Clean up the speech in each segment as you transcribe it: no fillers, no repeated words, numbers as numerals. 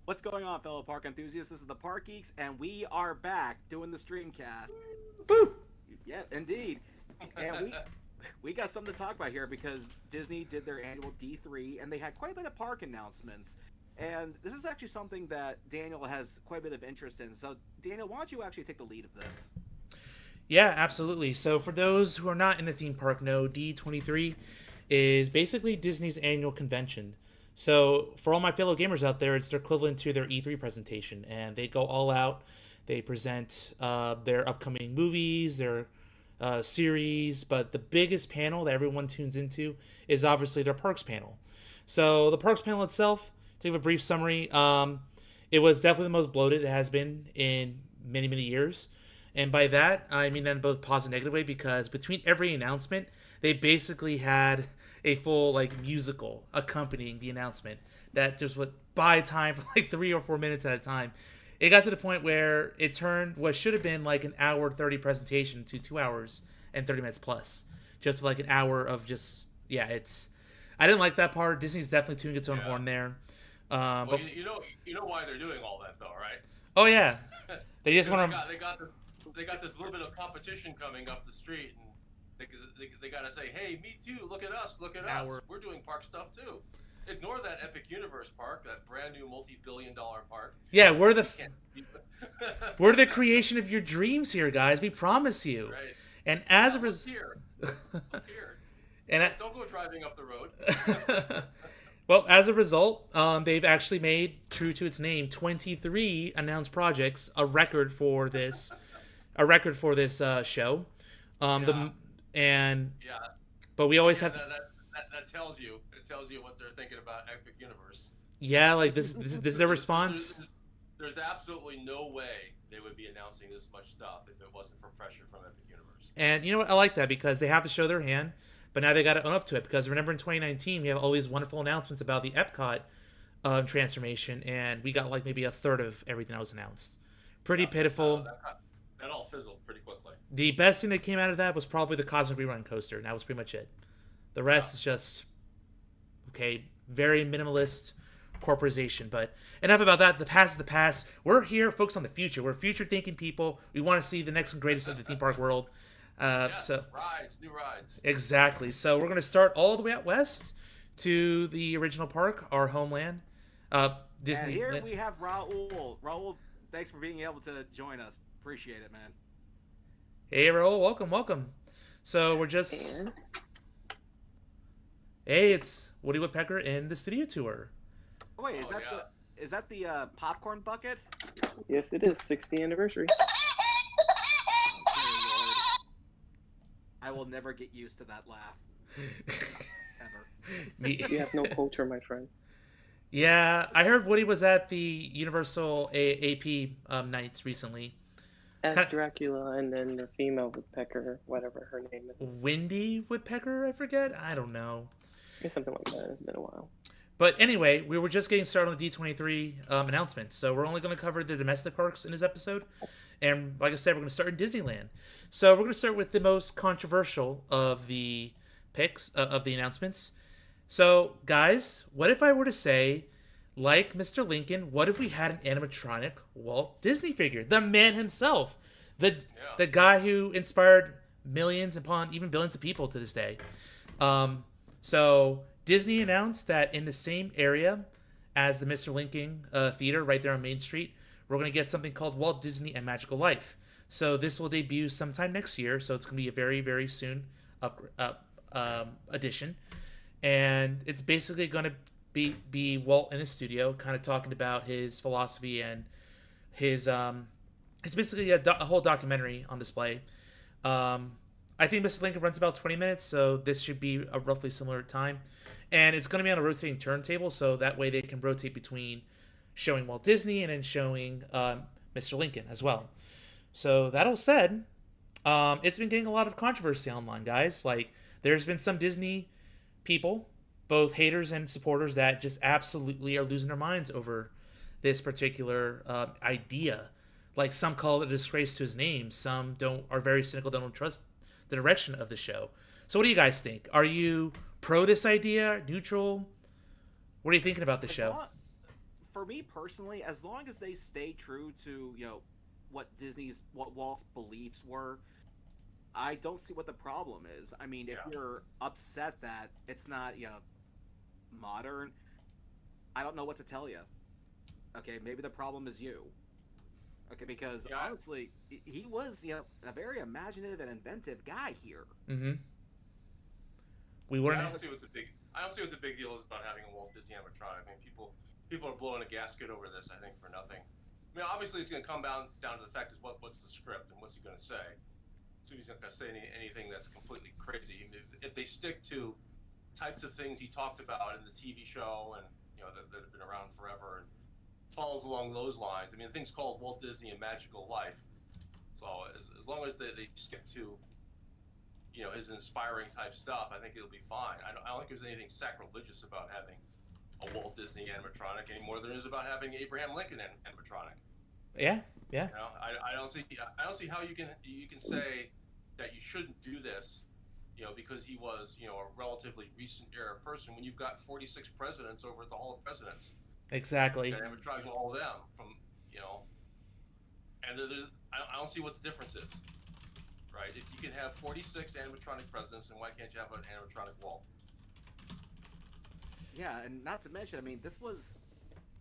What's going on, fellow park enthusiasts? This is the Park Geeks, and we are back doing the StreamCast. Woo! Yeah, indeed. And we got something to talk about here because Disney did their annual D23, and they had quite a bit of park announcements. And this is actually something that Daniel has quite a bit of interest in. So, Daniel, why don't you actually take the lead of this? Yeah, absolutely. So for those who are not in the theme park know, D23 is basically Disney's annual convention. So for all my fellow gamers out there, it's their equivalent to their E3 presentation, and they go all out. They present their upcoming movies, their series, but the biggest panel that everyone tunes into is obviously their parks panel. So the parks panel itself, to give a brief summary, it was definitely the most bloated it has been in many, many years. And by that, I mean that in both positive and negative way because between every announcement, they basically had a full like musical accompanying the announcement that just would buy time for like 3 or 4 minutes at a time. It got to the point where it turned what should have been like an hour 30 presentation to 2 hours and 30 minutes plus, just like an hour of just it's. I didn't like that part. Disney's definitely tuning its own horn there. Well, you know why they're doing all that though, right? Oh yeah, they just want to. They got this little bit of competition coming up the street, and they got to say, hey, me too. Look at us. Look at us. We're doing park stuff too. Ignore that Epic Universe park, that brand new multi-billion-dollar park. Yeah, we're the creation of your dreams here, guys. We promise you. Right. And as a result, here. And don't go driving up the road. Well, as a result, they've actually made, true to its name, 23 announced projects, a record for this show. But we always have that tells you what they're thinking about Epic Universe. Yeah, like this is their response. There's absolutely no way they would be announcing this much stuff if it wasn't for pressure from Epic Universe. And you know what? I like that because they have to show their hand, but now they got to own up to it because remember in 2019 we have all these wonderful announcements about the Epcot transformation, and we got like maybe a third of everything that was announced. Pretty pitiful. That all fizzled pretty quickly. The best thing that came out of that was probably the Cosmic Rerun coaster, and that was pretty much it. The rest is just very minimalist corporatization. But enough about that. The past is the past. We're here focused on the future. We're future-thinking people. We want to see the next and greatest of the theme park world. New rides. Exactly. So we're going to start all the way out west to the original park, our homeland, Disney. And here we have Raul. Raul, thanks for being able to join us. Appreciate it, man. Hey, Raul, welcome. So we're just... Hey, it's Woody Woodpecker in the studio tour. Oh, wait, is that the popcorn bucket? Yes, it is. 60th anniversary. I will never get used to that laugh. Ever. You have no culture, my friend. Yeah, I heard Woody was at the Universal AP nights recently. As Dracula, and then the female woodpecker, whatever her name is. Wendy Woodpecker, I forget. I don't know. Yeah, something like that. It's been a while. But anyway, we were just getting started on the D23 announcements, so we're only going to cover the domestic parks in this episode. And like I said, we're going to start in Disneyland. So we're going to start with the most controversial of the picks, of the announcements. So, guys, what if I were to say, like Mr. Lincoln, what if we had an animatronic Walt Disney figure? The man himself. The guy who inspired millions upon even billions of people to this day. So Disney announced that in the same area as the Mr. Lincoln Theater right there on Main Street, we're going to get something called Walt Disney and Magical Life. So this will debut sometime next year. So it's going to be a very, very soon addition. And it's basically going to be Walt in his studio kind of talking about his philosophy and his... it's basically a whole documentary on display. I think Mr. Lincoln runs about 20 minutes, so this should be a roughly similar time. And it's going to be on a rotating turntable, so that way they can rotate between showing Walt Disney and then showing Mr. Lincoln as well. So that all said, it's been getting a lot of controversy online, guys. Like, there's been some Disney people, both haters and supporters, that just absolutely are losing their minds over this particular idea. Like, some call it a disgrace to his name. Some are very cynical, don't trust the direction of the show. So what do you guys think? Are you pro this idea? Neutral? What are you thinking about the show? for me personally, as long as they stay true to what Walt's beliefs were, I don't see what the problem is. I mean, if you're upset that it's not modern, I don't know what to tell you. Okay, maybe the problem is you. Okay, because honestly, he was a very imaginative and inventive guy here. Mm-hmm. We weren't. I don't see what the big deal is about having a Walt Disney animatronic. I mean, people are blowing a gasket over this. I think for nothing. I mean, obviously, it's going to come down to the fact is what's the script and what's he going to say. So he's not going to say anything that's completely crazy. If they stick to types of things he talked about in the TV show and that have been around forever and follows along those lines. I mean, the thing's called Walt Disney: A Magical Life. So as long as they stick to his inspiring type stuff, I think it'll be fine. I don't think there's anything sacrilegious about having a Walt Disney animatronic any more than there is about having Abraham Lincoln animatronic. Yeah. I don't see how you can say that you shouldn't do this, because he was a relatively recent era person when you've got 46 presidents over at the Hall of Presidents. Exactly. And animatronics all of them from and I don't see what the difference is. Right? If you can have 46 animatronic presidents, then why can't you have an animatronic Walt? Yeah, and not to mention, I mean, this was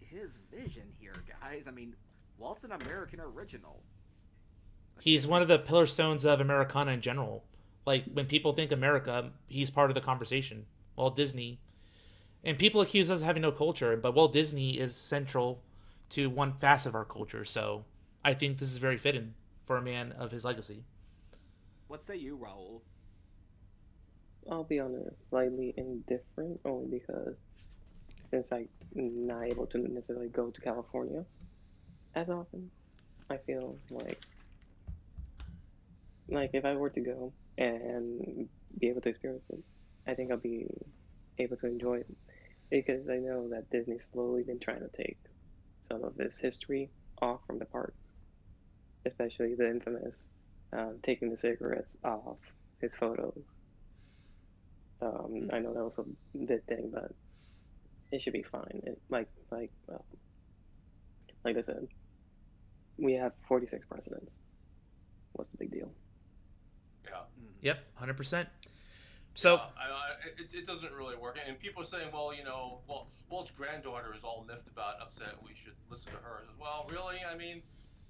his vision here, guys. I mean, Walt's an American original. He's one of the pillar stones of Americana in general. Like, when people think America, he's part of the conversation. Walt Disney. And people accuse us of having no culture, but Walt Disney is central to one facet of our culture, so I think this is very fitting for a man of his legacy. What say you, Raul? I'll be honest, slightly indifferent, only because since I'm not able to necessarily go to California as often, I feel like if I were to go and be able to experience it, I think I'll be able to enjoy it, because I know that Disney's slowly been trying to take some of this history off from the parks, especially the infamous taking the cigarettes off his photos. I know that was a big thing, but it should be fine. Like I said, we have 46 presidents. What's the big deal? Yeah. Yep, 100%. So it doesn't really work. And people are saying, well, Walt's granddaughter is all miffed about, upset. We should listen to her. Well, really? I mean,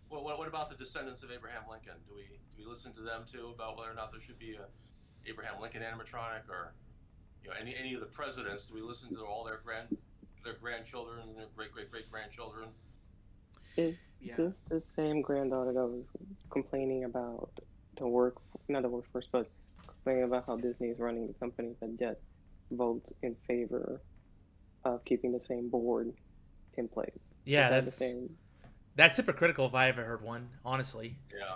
what about the descendants of Abraham Lincoln? Do we listen to them too about whether or not there should be a Abraham Lincoln animatronic, or any of the presidents? Do we listen to all their grandchildren and their great grandchildren? Is this the same granddaughter that was complaining about not the workforce, but complaining about how Disney is running the company, but yet votes in favor of keeping the same board in place? Yeah, that's hypocritical if I ever heard one, honestly. Yeah.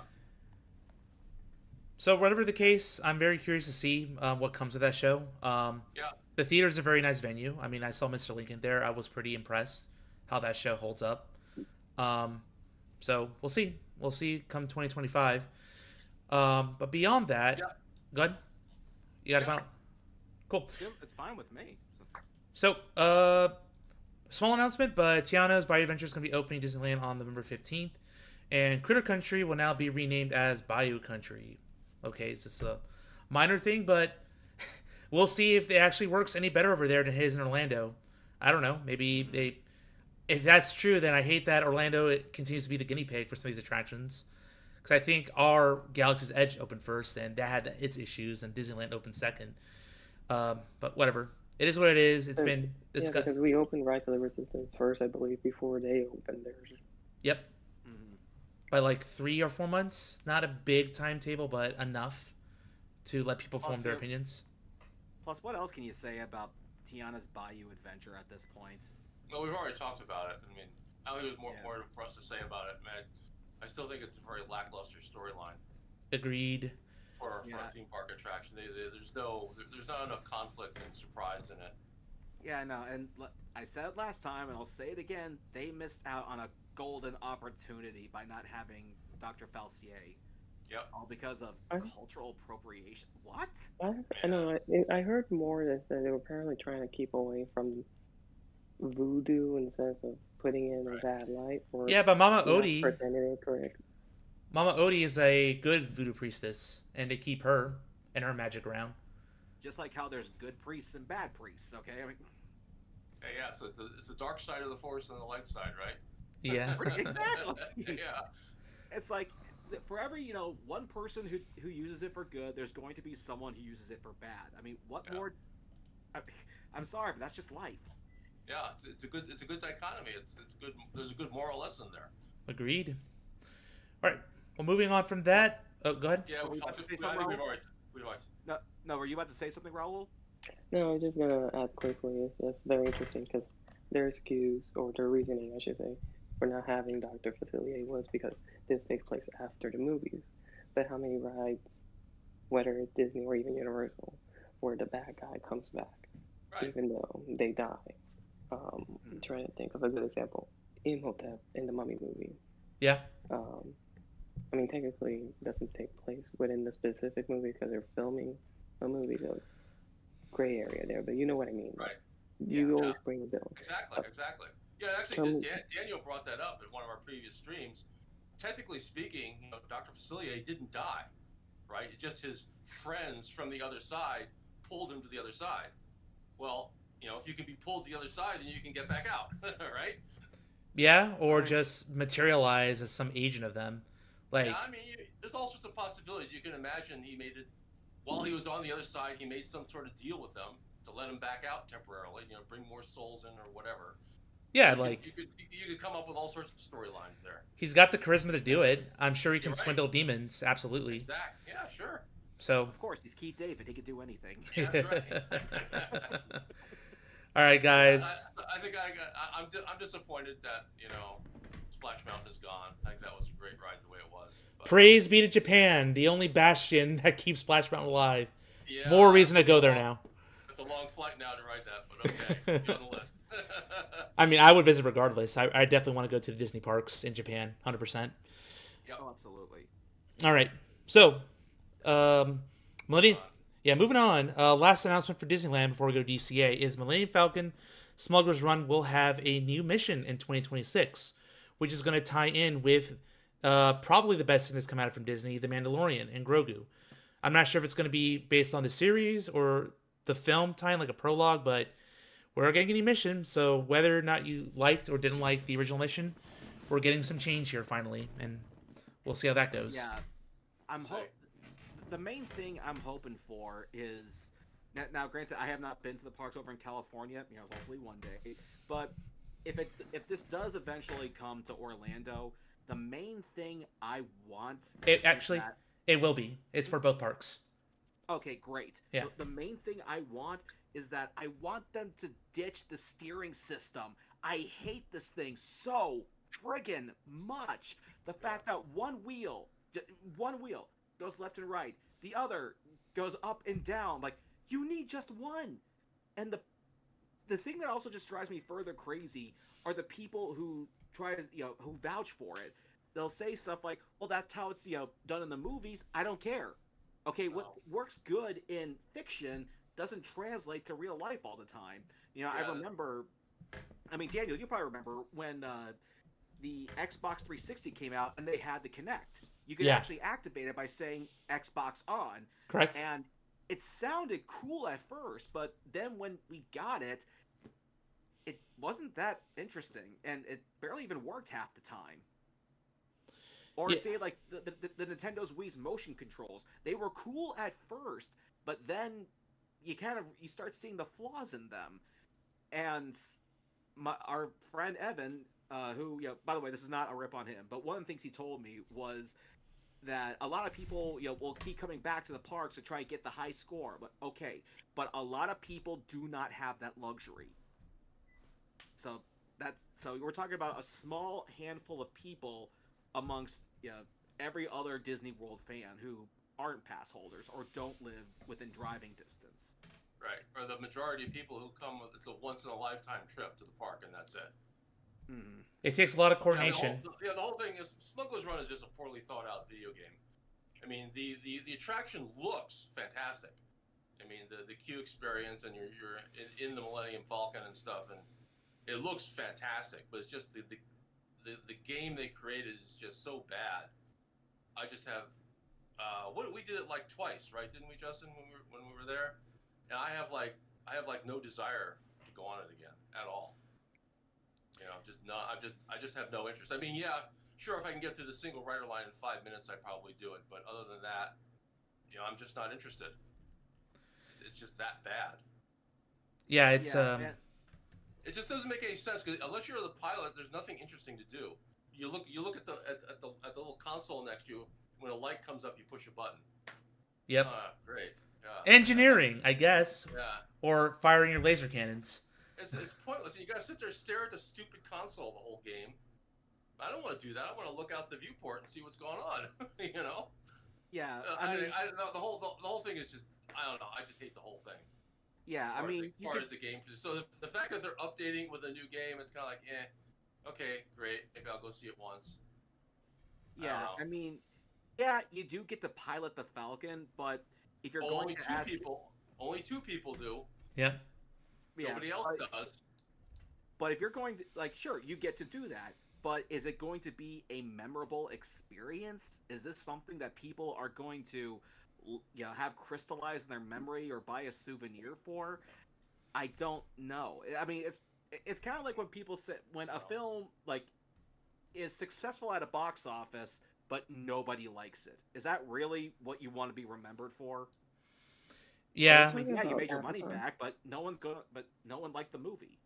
So whatever the case, I'm very curious to see what comes of that show. The theater's a very nice venue. I mean, I saw Mr. Lincoln there. I was pretty impressed how that show holds up. So we'll see. We'll see come 2025. But beyond that, go ahead. You got a final? Cool. It's fine with me. So, small announcement, but Tiana's Bayou Adventure is going to be opening Disneyland on November 15th. And Critter Country will now be renamed as Bayou Country. Okay, it's just a minor thing, but we'll see if it actually works any better over there than it is in Orlando. I don't know. Maybe if that's true, then I hate that Orlando continues to be the guinea pig for some of these attractions. Because I think our Galaxy's Edge opened first, and that had its issues, and Disneyland opened second. But whatever. It is what it is. It's been discussed. Yeah, because we opened Rise of the Resistance first, I believe, before they opened theirs. Yep. By like 3 or 4 months. Not a big timetable, but enough to let people form their opinions. Plus, what else can you say about Tiana's Bayou Adventure at this point? Well, we've already talked about it. I mean, I think there's more for us to say about it, man. I still think it's a very lackluster storyline. Agreed. For a theme park attraction, there's not enough conflict and surprise in it. Yeah, no, and I said it last time, and I'll say it again. They missed out on a golden opportunity by not having Dr. Falsier. Yep. All because of cultural appropriation. What? I know. I heard more that they were apparently trying to keep away from voodoo in the sense of putting in a bad light, or Yeah, but Mama not Odie, pretending it correct. Mama Odie is a good voodoo priestess, and they keep her and her magic around. Just like how there's good priests and bad priests. Okay, I mean, Hey, yeah, so it's the dark side of the force and the light side, right? Yeah. exactly. Yeah. It's like for every one person who uses it for good, there's going to be someone who uses it for bad. I mean, what more? I'm sorry, but that's just life. Yeah, it's a good dichotomy. It's good. There's a good moral lesson there. Agreed. All right. Well, moving on from that. Oh, go ahead. Yeah, Were you about to say I something, think Raul? we've already. No. Were you about to say something, Raul? No, I was just gonna add quickly. It's very interesting because their excuse, or their reasoning, I should say, for not having Dr. Facilier was because this takes place after the movies. But how many rides, whether it's Disney or even Universal, where the bad guy comes back, Right. even though they die? I'm trying to think of a good example. Imhotep in the Mummy movie. Yeah. I mean, technically, it doesn't take place within the specific movie because they're filming a movie, so gray area there. But you know what I mean. Right. You always bring it down. Exactly. Yeah, actually, Daniel brought that up in one of our previous streams. Technically speaking, Dr. Facilier didn't die, right? It's just his friends from the other side pulled him to the other side. Well, if you can be pulled to the other side, then you can get back out, right? Yeah, or just materialize as some agent of them. Like, yeah, I mean, there's all sorts of possibilities. You can imagine he made it while he was on the other side. He made some sort of deal with them to let him back out temporarily. Bring more souls in or whatever. yeah, you could come up with all sorts of storylines there. He's got the charisma to do it. I'm sure he can swindle demons. Absolutely. Exactly. Yeah, sure. So, of course, he's Keith David. He could do anything. Yeah, that's right. All right, guys. I think I'm disappointed that Splash Mountain is gone. I think that was a great ride the way it was. But... Praise be to Japan, the only bastion that keeps Splash Mountain alive. Yeah, more reason to go there now. It's a long flight now to ride that, but okay, be on the list. I mean, I would visit regardless. I definitely want to go to the Disney parks in Japan, 100%. Yep. Oh, absolutely. All right, so, moving on. Last announcement for Disneyland before we go to DCA is Millennium Falcon Smuggler's Run will have a new mission in 2026, which is going to tie in with probably the best thing that's come out from Disney, The Mandalorian and Grogu. I'm not sure if it's going to be based on the series or the film tie-in, like a prologue, but we're getting a new mission, so whether or not you liked or didn't like the original mission, we're getting some change here finally, and we'll see how that goes. Yeah, the main thing I'm hoping for is now. Granted, I have not been to the parks over in California. Hopefully one day. But if this does eventually come to Orlando, the main thing I want it will be. It's for both parks. Okay, great. Yeah. The main thing I want is that I want them to ditch the steering system. I hate this thing so friggin' much. The fact that one wheel goes left and right, the other goes up and down. Like, you need just one. And the thing that also just drives me further crazy are the people who try to who vouch for it. They'll say stuff like, well, that's how it's done in the movies. I don't care. Okay, what works good in fiction doesn't translate to real life all the time. I remember, Daniel, you probably remember when the Xbox 360 came out and they had the Kinect. You could actually activate it by saying Xbox on. Correct. And it sounded cool at first, but then when we got it, it wasn't that interesting, and it barely even worked half the time. Or say like the Nintendo's Wii's motion controls, they were cool at first, but then you start seeing the flaws in them. And our friend Evan, who by the way, this is not a rip on him, but one of the things he told me was that a lot of people will keep coming back to the parks to try to get the high score. But okay, but a lot of people do not have that luxury. So we're talking about a small handful of people amongst every other Disney World fan who aren't pass holders or don't live within driving distance. Right, or the majority of people who come, it's a once-in-a-lifetime trip to the park, and that's it. Mm-hmm. It takes a lot of coordination. The whole thing is Smuggler's Run is just a poorly thought-out video game. I mean, the attraction looks fantastic. I mean, the queue experience, and you're in the Millennium Falcon and stuff, and it looks fantastic, but it's just the game they created is just so bad. I just have we did it like twice, right? Didn't we, Justin, when we were there? And I have like no desire to go on it again at all. You know, just not. I just have no interest. I mean, yeah, sure, if I can get through the single rider line in 5 minutes, I'd probably do it. But other than that, you know, I'm just not interested. It's just that bad. Yeah, it's It just doesn't make any sense because unless you're the pilot, there's nothing interesting to do. You look at the little console next to you. When a light comes up, you push a button. Yep. Great. Engineering, I guess. Yeah. Or firing your laser cannons. It's pointless. You gotta sit there and stare at the stupid console the whole game. I don't want to do that. I want to look out the viewport and see what's going on. You know. Yeah. The whole thing is just, I don't know. I just hate the whole thing. Yeah. As far as the game. So the fact that they're updating with a new game, it's kind of like, okay, great. Maybe I'll go see it once. Yeah. I mean, yeah, you do get to pilot the Falcon, but if you're only going to only two people do. Yeah. Nobody else does. But if you're going to, like, sure, you get to do that, but is it going to be a memorable experience? Is this something that people are going to, you know, have crystallized in their memory or buy a souvenir for? I don't know. I mean, it's kind of like when people say, when a film, like, is successful at a box office, but nobody likes it. Is that really what you want to be remembered for? Yeah. I mean, yeah, you made your money back, but no one liked the movie.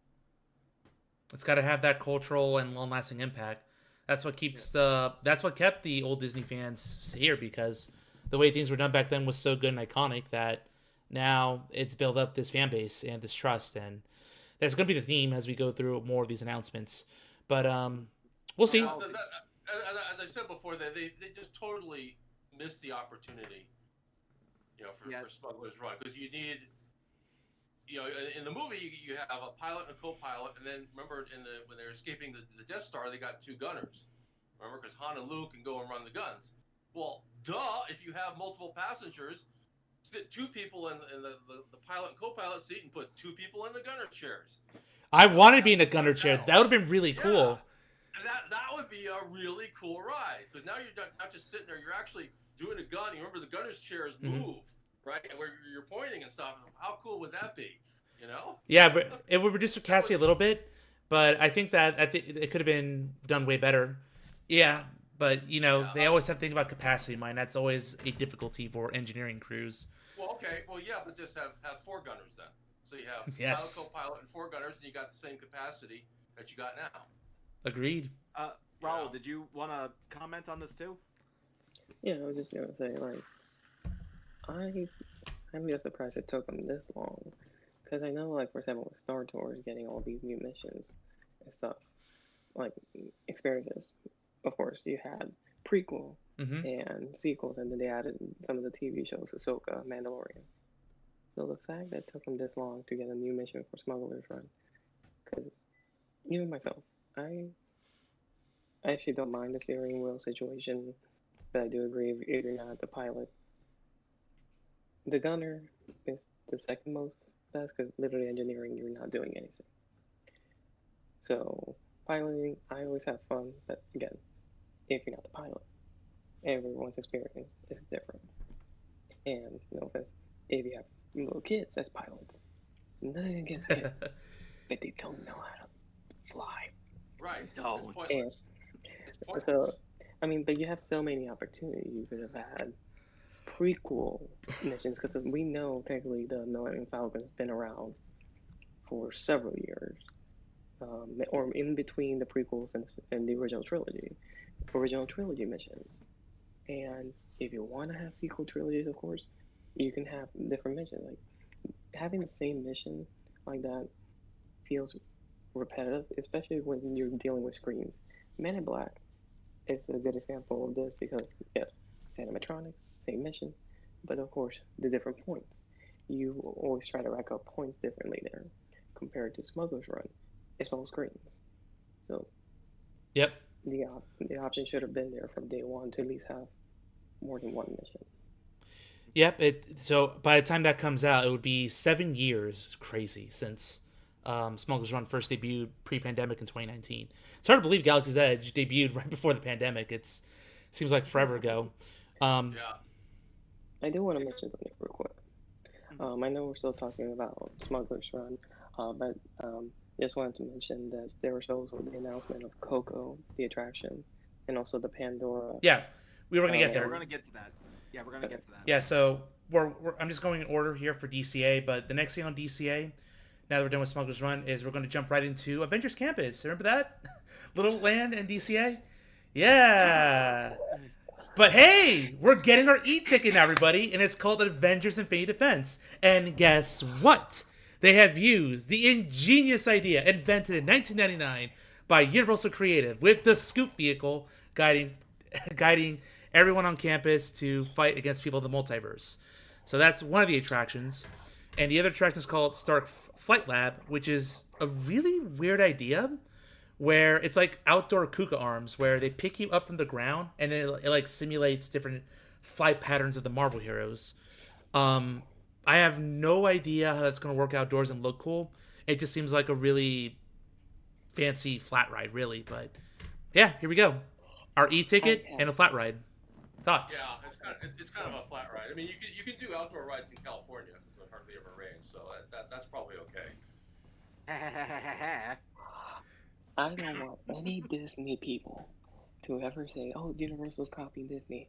It's got to have that cultural and long-lasting impact. That's what keeps that's what kept the old Disney fans here, because the way things were done back then was so good and iconic that now it's built up this fan base and this trust, and that's going to be the theme as we go through more of these announcements. But we'll see. As I said before, they just totally missed the opportunity, you know, for Smuggler's Run, because you need, you know, in the movie you have a pilot and a co-pilot, and then remember when they're escaping the Death Star, they got two gunners. Remember, because Han and Luke can go and run the guns. Well, if you have multiple passengers, sit two people in the pilot and co-pilot seat and put two people in the gunner chairs. I wanted to be in a gunner chair. That would have been really cool. That would be a really cool ride, because now you're not just sitting there, you're actually doing a gun. You remember the gunner's chairs move, right? And where you're pointing and stuff. How cool would that be? You know? Yeah, but it would reduce capacity a little bit, but I think it could have been done way better. Yeah, but you know, they always have to think about capacity in mind. That's always a difficulty for engineering crews. Well, okay, but just have four gunners then. So you have pilot, co-pilot, and four gunners, and you got the same capacity that you got now. Agreed. Raul, did you want to comment on this too? Yeah, I was just gonna say, like, I'm just surprised it took them this long, because I know, like, for example, with Star Tours getting all these new missions and stuff, like experiences. Of course, you had prequel and sequels, and then they added some of the TV shows, Ahsoka, Mandalorian. So the fact that it took them this long to get a new mission for Smuggler's Run, because even myself, I actually don't mind the steering wheel situation, but I do agree if you're not the pilot. The gunner is the second most best, because literally engineering, you're not doing anything. So piloting, I always have fun, but again, if you're not the pilot, everyone's experience is different. And no offense, if you have little kids as pilots, nothing against kids, but they don't know how to fly. Right. And so, I mean, but you have so many opportunities. You could have had prequel missions, because we know technically the Millennium Falcon's been around for several years, or in between the prequels and the original trilogy missions. And if you want to have sequel trilogies, of course, you can have different missions. Like, having the same mission like that feels repetitive, especially when you're dealing with screens. Men in Black is a good example of this, because yes, it's animatronics, same mission, but of course the different points. You always try to rack up points differently there compared to Smuggler's Run. It's all screens. So yep, the option should have been there from day one to at least have more than one mission. Yep. So by the time that comes out, it would be 7 years, crazy, since Smuggler's Run first debuted pre-pandemic in 2019. It's hard to believe Galaxy's Edge debuted right before the pandemic. Seems like forever ago. Yeah. I do want to mention something real quick. I know we're still talking about Smuggler's Run, but just wanted to mention that there was also the announcement of Coco, the attraction, and also the Pandora. Yeah, we were going to get Yeah, there. we're gonna get to that. Yeah, we're gonna get to that. Yeah, so I'm just going in order here for DCA, but the next thing on DCA, now that we're done with Smuggler's Run, is we're going to jump right into Avengers Campus. Remember that? Little Land and DCA? Yeah. But hey, we're getting our e-ticket now, everybody, and it's called Avengers Infinity Defense. And guess what? They have used the ingenious idea invented in 1999 by Universal Creative with the Scoop vehicle guiding everyone on campus to fight against people in the multiverse. So that's one of the attractions. And the other attraction is called Stark Flight Lab, which is a really weird idea where it's like outdoor Kuka arms where they pick you up from the ground and then it like simulates different flight patterns of the Marvel heroes. I have no idea how that's going to work outdoors and look cool. It just seems like a really fancy flat ride, really. But yeah, here we go. Our e-ticket and a flat ride. Thoughts? Yeah, it's kind of a flat ride. I mean, you can do outdoor rides in California because it hardly ever rains, so that's probably okay. I don't want any Disney people to ever say, "Oh, Universal's copying Disney."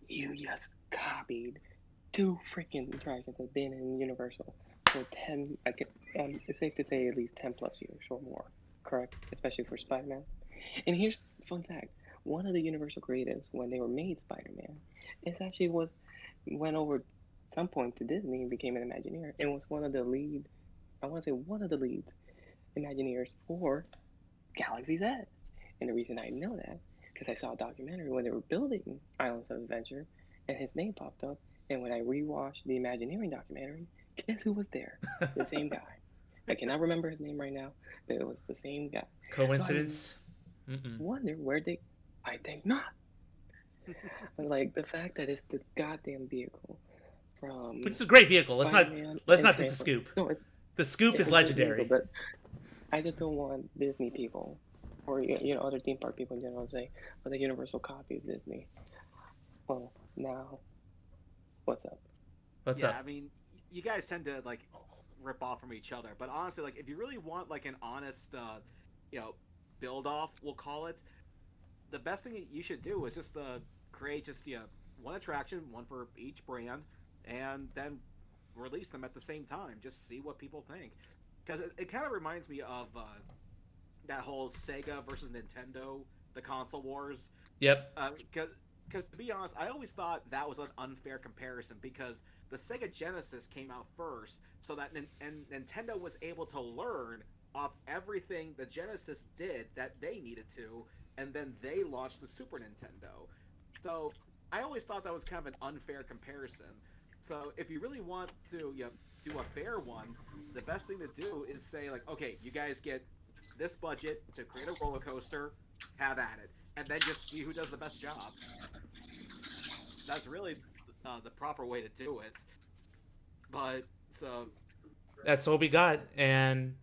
You just copied 2 freaking attractions that have been in Universal for 10. It's safe to say at least 10 plus years or more. Correct, especially for Spider-Man. And here's a fun fact: one of the Universal creatives, when they were made Spider-Man, went over at some point to Disney and became an Imagineer, and was one of the lead. I want to say one of the lead Imagineers for Galaxy's Edge. And the reason I know that, because I saw a documentary when they were building Islands of Adventure, and his name popped up. And when I rewatched the Imagineering documentary, guess who was there? The same guy. I cannot remember his name right now, but it was the same guy. Coincidence? So I wonder where they. I think not. Like the fact that it's the goddamn vehicle from. Which is a great vehicle. Let's Spider-Man not diss the Scoop. No, the Scoop is a great legendary. vehicle, but I just don't want Disney people, or other theme park people in general, to say, "Oh, the Universal copy is Disney." Well, now, what's up? What's up? I mean, you guys tend to like rip off from each other, but honestly, like if you really want like an honest, build off, we'll call it, the best thing you should do is just create just one attraction, one for each brand, and then release them at the same time. Just see what people think, because it kind of reminds me of that whole Sega versus Nintendo, the console wars. Yep. Because to be honest, I always thought that was an unfair comparison because the Sega Genesis came out first, so that Nintendo was able to learn off everything the Genesis did that they needed to, and then they launched the Super Nintendo. So I always thought that was kind of an unfair comparison. So if you really want to do a fair one, the best thing to do is say like, okay, you guys get this budget to create a roller coaster, have at it, and then just see who does the best job. That's really the proper way to do it. But so that's what we got, and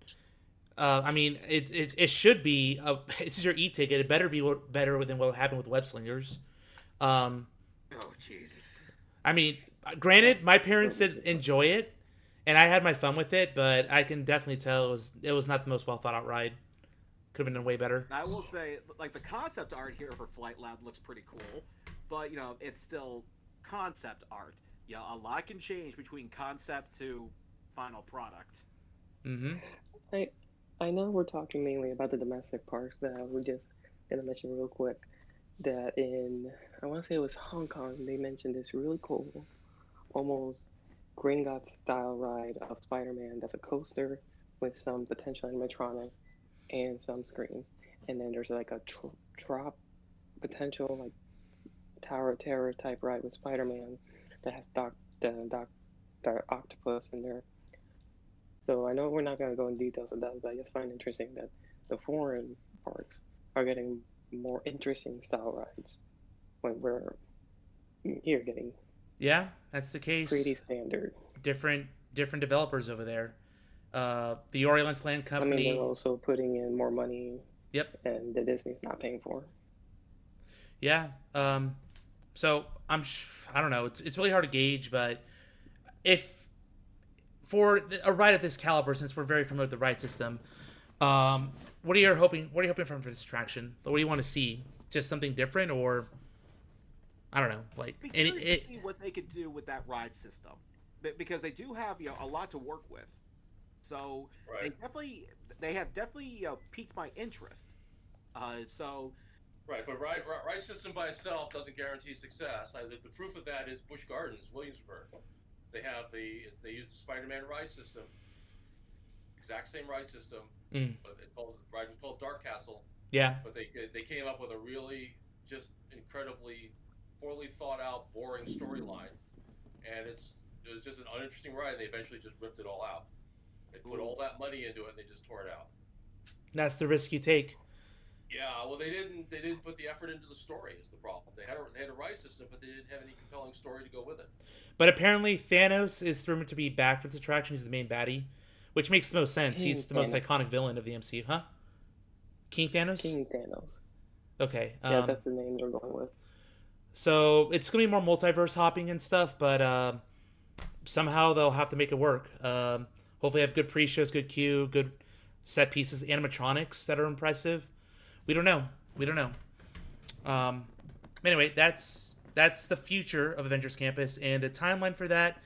I mean, it should be it's your e-ticket. It better be better than what happened with Web Slingers. Oh Jesus! I mean, granted, my parents did enjoy it, and I had my fun with it, but I can definitely tell it was not the most well thought out ride. Could have been way better. I will say, like the concept art here for Flight Lab looks pretty cool, but it's still concept art. A lot can change between concept to final product. Mm-hmm. I know we're talking mainly about the domestic parks, but I was just gonna mention real quick that I want to say it was Hong Kong, they mentioned this really cool, almost Gringotts style ride of Spider-Man. That's a coaster with some potential animatronics and some screens, and then there's like a drop potential like Tower of Terror type ride with Spider-Man that has Dr. Octopus in there. So I know we're not going to go in details of that, but I just find it interesting that the foreign parks are getting more interesting style rides when we're here getting that's the case. pretty standard. Different developers over there. the Orient Land I Company. mean, they're also putting in more money. Yep. And the Disney's not paying for. Yeah. So I don't know. It's really hard to gauge, but if for a ride of this caliber, since we're very familiar with the ride system, what are you hoping for this attraction? What do you want to see? Just something different, or I don't know, like Be curious to see what they could do with that ride system, because they do have a lot to work with. So they have definitely piqued my interest. So. Right, but ride system by itself doesn't guarantee success. The proof of that is Busch Gardens, Williamsburg. They use the Spider-Man ride system, exact same ride system, but the ride was called Dark Castle. Yeah. But they came up with a really just incredibly poorly thought out, boring storyline, and it was just an uninteresting ride. And they eventually just ripped it all out. They put all that money into it, and they just tore it out. That's the risk you take. Yeah, well, they didn't put the effort into the story. Is the problem? They had a ride system, but they didn't have any compelling story to go with it. But apparently, Thanos is rumored to be back for this attraction. He's the main baddie, which makes the most sense. He's the most iconic villain of the MCU, huh? King Thanos. King Thanos. Okay. Yeah, that's the name they're going with. So it's gonna be more multiverse hopping and stuff, but somehow they'll have to make it work. Hopefully, have good pre-shows, good queue, good set pieces, animatronics that are impressive. We don't know. Anyway, that's the future of Avengers Campus, and the timeline for that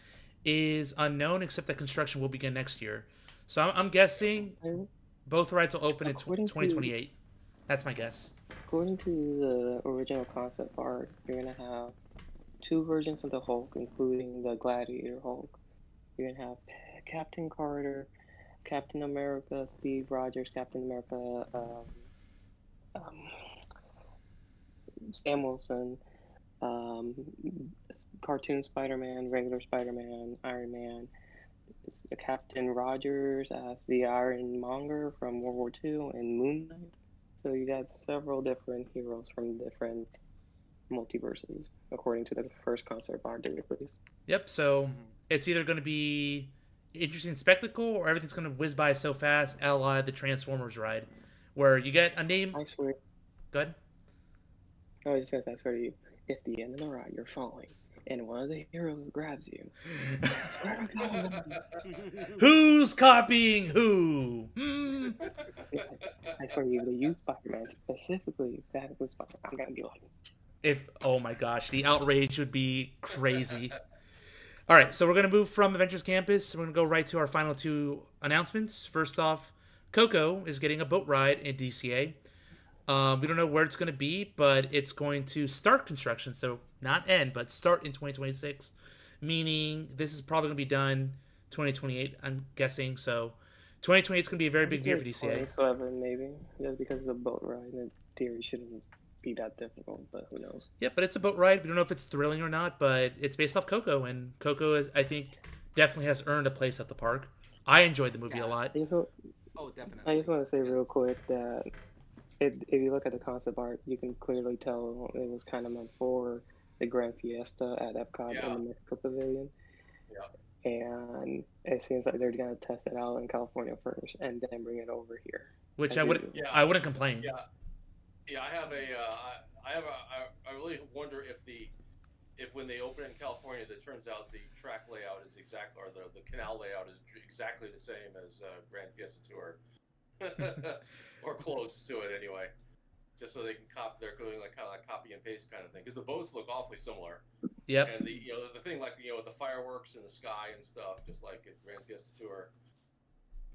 is unknown, except that construction will begin next year. So I'm guessing both rides will open in 2028. That's my guess. According to the original concept art, you're going to have two versions of the Hulk, including the Gladiator Hulk. You're going to have Captain Carter, Captain America, Steve Rogers, Captain America, Sam Wilson, cartoon Spider-Man, regular Spider-Man, Iron Man, Captain Rogers as the Ironmonger from World War II, and Moon Knight. So you got several different heroes from different multiverses, according to the first concept art they released. Yep, so it's either going to be interesting spectacle, or everything's going to whiz by so fast, a la the Transformers ride, where you get a name... I swear. Go ahead. I was just going to say, I swear to you, if the end of the ride you're falling, and one of the heroes grabs you, who's copying who? I swear to you, they use Spider-Man specifically. That was Spider-Man. I'm going to be like... Oh my gosh, the outrage would be crazy. All right, so we're going to move from Avengers Campus. We're going to go right to our final two announcements. First off, Coco is getting a boat ride in DCA. We don't know where it's going to be, but it's going to start construction. So not end, but start in 2026, meaning this is probably going to be done 2028, I'm guessing. So 2028 is going to be a very big year for DCA. 27 maybe, just because it's a boat ride. In theory, shouldn't be that difficult, but who knows? Yeah, but it's a boat ride. We don't know if it's thrilling or not, but it's based off Coco, and Coco is, I think, definitely has earned a place at the park. I enjoyed the movie a lot. Oh, definitely. I just want to say real quick that if you look at the concept art, you can clearly tell it was kind of meant for the Grand Fiesta at Epcot in the Mexico Pavilion. Yeah. And it seems like they're going to test it out in California first and then bring it over here. Which I wouldn't complain. Yeah, I really wonder if when they open it in California, it turns out the track layout is or the canal layout is exactly the same as Grand Fiesta Tour. Or close to it anyway, just so they can they're doing like kind of like copy and paste kind of thing, because the boats look awfully similar. Yep. And the thing, like with the fireworks in the sky and stuff, just like at Grand Fiesta Tour.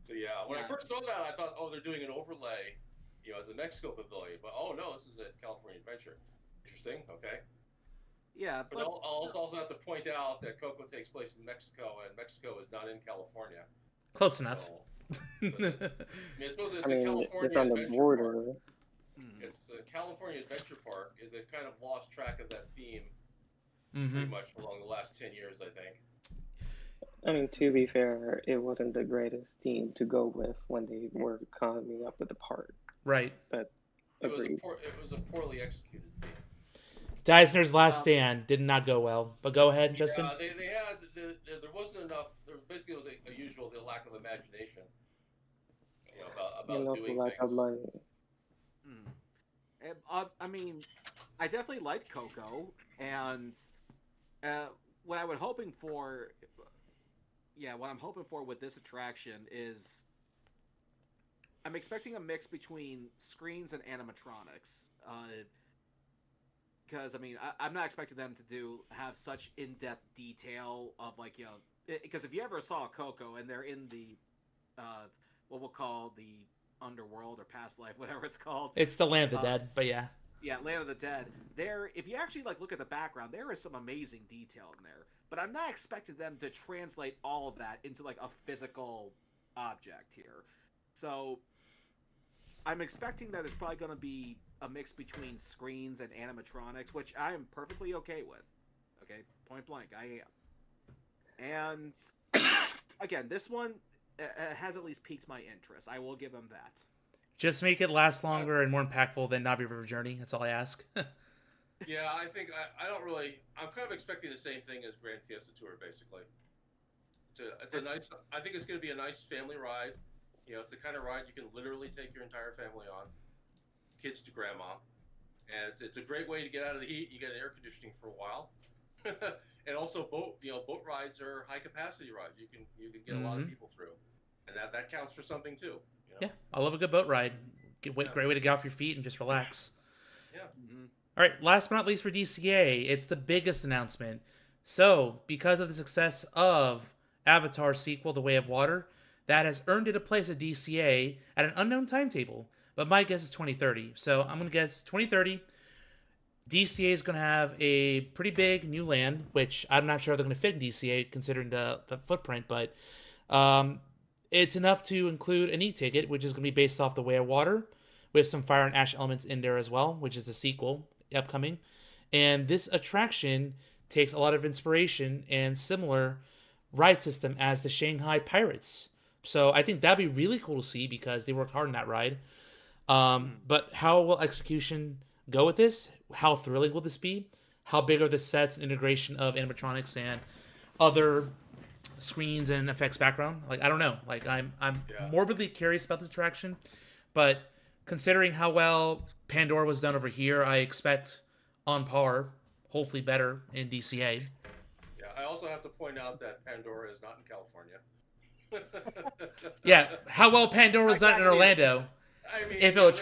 So when I first saw that, I thought, oh, they're doing an overlay, at the Mexico Pavilion, but oh no, this is at California Adventure. Interesting. Okay. Yeah, but I'll also have to point out that Coco takes place in Mexico, and Mexico is not in California. Close enough. So, I suppose it's a California it's on the border. Park. It's a California Adventure Park. They've kind of lost track of that theme pretty much along the last 10 years, I think. I mean, to be fair, it wasn't the greatest theme to go with when they were coming up with the park. Right. But it was a poorly executed theme. Deisner's Last Stand did not go well, but go ahead, Justin. They had there wasn't enough. There basically it was a usual the lack of imagination. You know, about And also doing lack of things. money. I mean, I definitely liked Coco, and uh, what I was hoping for, what I'm hoping for with this attraction is I'm expecting a mix between screens and animatronics. Because I mean, I'm not expecting them to have such in-depth detail of like because if you ever saw Coco and they're in the what we'll call the underworld or past life, whatever it's called. It's the Land of the Dead, but yeah. Yeah, Land of the Dead. There, if you actually like look at the background, there is some amazing detail in there. But I'm not expecting them to translate all of that into like a physical object here. So I'm expecting that there's probably going to be a mix between screens and animatronics, which I am perfectly okay with. Okay, point blank, I am. And again, this one has at least piqued my interest. I will give them that. Just make it last longer and more impactful than Navi River Journey. That's all I ask. Yeah, I think I don't really. I'm kind of expecting the same thing as Grand Fiesta Tour, basically. It's a nice. I think it's going to be a nice family ride. You know, it's the kind of ride you can literally take your entire family on, kids to grandma, and it's a great way to get out of the heat. You get air conditioning for a while, and also boat rides are high capacity rides. You can get a lot of people through, and that counts for something too. You know? Yeah, I love a good boat ride. Great way to get off your feet and just relax. Yeah. All right, last but not least for DCA, it's the biggest announcement. So, because of the success of Avatar's sequel, The Way of Water, that has earned it a place at DCA at an unknown timetable. But my guess is 2030. So, I'm going to guess 2030. DCA is going to have a pretty big new land, which I'm not sure they're going to fit in DCA considering the footprint, but it's enough to include an e-ticket, which is going to be based off The Way of Water, with some fire and ash elements in there as well, which is a sequel upcoming. And this attraction takes a lot of inspiration and similar ride system as the Shanghai Pirates. So I think that'd be really cool to see because they worked hard on that ride. But how will execution go with this? How thrilling will this be? How big are the sets and integration of animatronics and other screens and effects background? Like, I don't know. Like, I'm morbidly curious about this attraction, but considering how well Pandora was done over here, I expect on par, hopefully better in DCA. Yeah, I also have to point out that Pandora is not in California. Yeah, how well Pandora was done in Orlando. I mean, if it would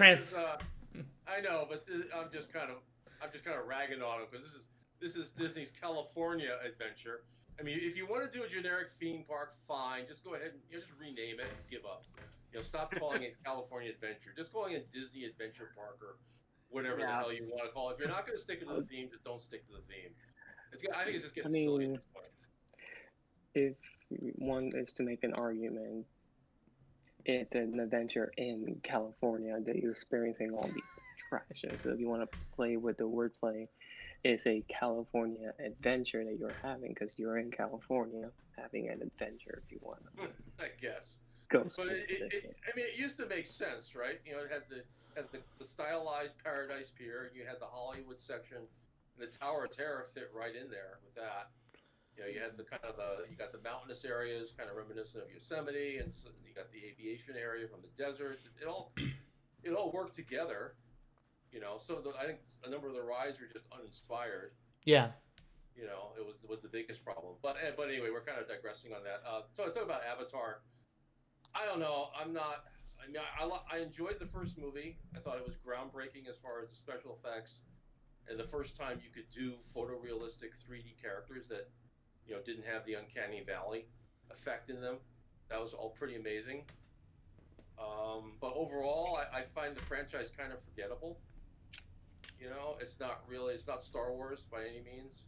I know, but I'm just kind of ragging on them because this is Disney's California adventure. I mean, if you want to do a generic theme park, fine. Just go ahead and just rename it and give up. Stop calling it California Adventure. Just calling it Disney Adventure Park or whatever the hell you want to call it. If you're not going to stick to the theme, just don't stick to the theme. I think it's just getting silly at this point. If one is to make an argument, it's an adventure in California that you're experiencing all these attractions. So if you want to play with the wordplay, it's a California adventure that you're having because you're in California having an adventure if you want. I guess. But it used to make sense, right? It had the stylized Paradise Pier, and you had the Hollywood section, and the Tower of Terror fit right in there with that. You had you got the mountainous areas, kind of reminiscent of Yosemite, and so you got the aviation area from the deserts. It all worked together. So I think a number of the rides were just uninspired. Yeah. It was the biggest problem. But anyway, we're kind of digressing on that. So I talk about Avatar. I don't know. I enjoyed the first movie. I thought it was groundbreaking as far as the special effects, and the first time you could do photorealistic 3D characters that didn't have the uncanny valley effect in them. That was all pretty amazing. But overall, I find the franchise kind of forgettable. It's not Star Wars by any means.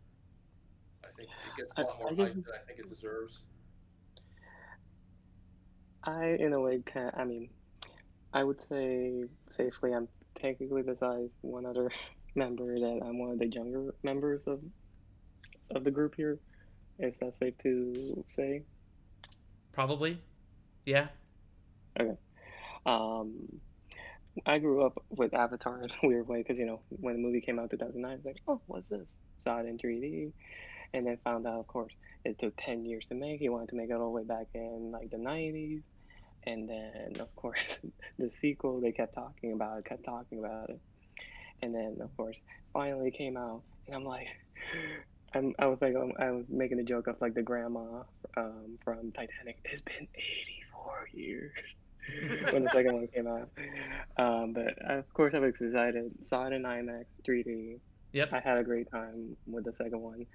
I think it gets a lot more hype than I think it deserves. In a way, I would say safely, I'm technically, besides one other member, that I'm one of the younger members of the group here. Is that safe to say? Probably. Yeah. Okay. I grew up with Avatar in a weird way because, when the movie came out in 2009, I was like, oh, what's this? Saw it in 3D. and then found out, of course, it took 10 years to make. He wanted to make it all the way back in like the 90s, and then of course the sequel they kept talking about it, and then of course finally it came out, and I'm like, I was like, I was making a joke of like the grandma from Titanic. It's been 84 years when the second one came out. But of course I was excited. Saw it in IMAX 3D. Yep. I had a great time with the second one.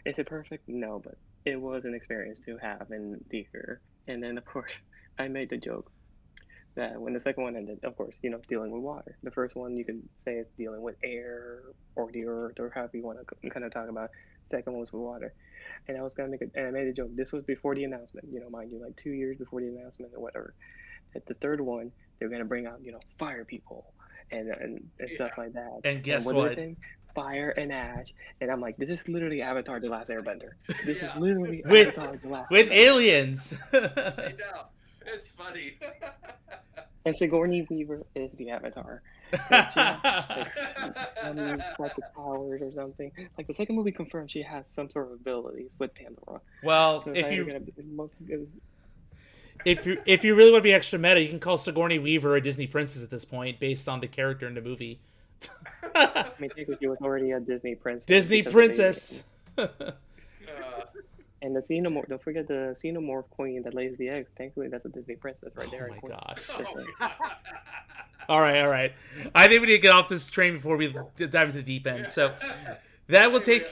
Is it perfect? No, but it was an experience to have in theater. And then of course I made the joke that when the second one ended, of course, dealing with water. The first one you can say is dealing with air or the earth or however you want to kind of talk about. Second one was with water, and I was gonna make it, and I made a joke. This was before the announcement, mind you, like 2 years before the announcement or whatever. At the third one, they're gonna bring out, fire people and stuff like that. And guess what? what? Do they think? Fire and ash, and I'm like, this is literally Avatar: The Last Airbender. This is Yeah. literally With- Avatar: The Last With Airbender. aliens. I know. It's funny. And Sigourney Weaver is the Avatar. Like, she has psychic powers or something. Like the second movie confirmed she has some sort of abilities with Pandora. Well, So if you gonna be most good. if you really want to be extra meta, you can call Sigourney Weaver a Disney princess at this point, based on the character in the movie. I mean, technically, she was already a Disney princess. Disney because princess. And the xenomorph. Don't forget the xenomorph queen that lays the eggs. Thankfully, that's a Disney princess right there. Oh my gosh. Oh, God. All right. I think we need to get off this train before we dive into the deep end. So that will take.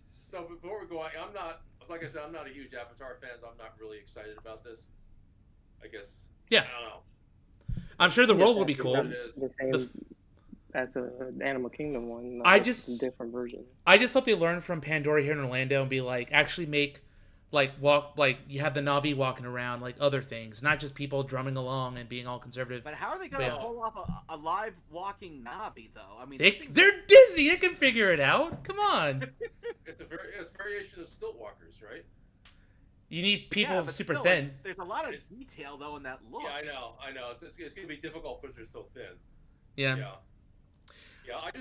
So before we go, I'm not. Like I said, I'm not a huge Avatar fan, so I'm not really excited about this. I guess. Yeah. I don't know. I'm sure the Yes, world will be that's cool. The same as the Animal Kingdom one. I like, just- a different version. I just hope they learn from Pandora here in Orlando and be like, actually make, like, you have the Na'vi walking around, like other things, not just people drumming along and being all conservative. But how are they going to Yeah. pull off a live walking Navi, though? I mean, They're Disney. They can figure it out. Come on. It's a variation of stilt walkers, right? You need people yeah, but super still, thin. Like, there's a lot of detail though in that look. Yeah, I know. It's going to be difficult because they're so thin. Yeah. Yeah. I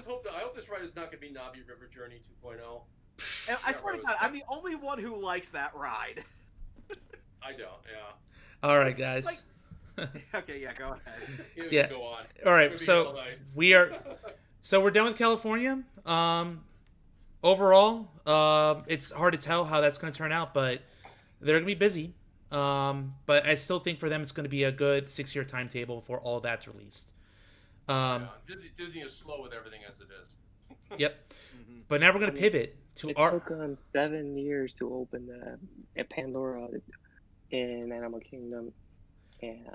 hope this ride is not going to be Navi River Journey 2.0. And I swear to God, I'm the only one who likes that ride. I don't. Yeah. All right, It's guys. like- Okay, yeah, go ahead. You Yeah. can go on. All right, Could be so all night. we're done with California. Overall, it's hard to tell how that's going to turn out, but they're going to be busy. But I still think for them it's going to be a good 6-year timetable before all that's released. Yeah, Disney is slow with everything as it is. Yep. But now we're going to pivot to It our. took them 7 years to open a Pandora in Animal Kingdom, and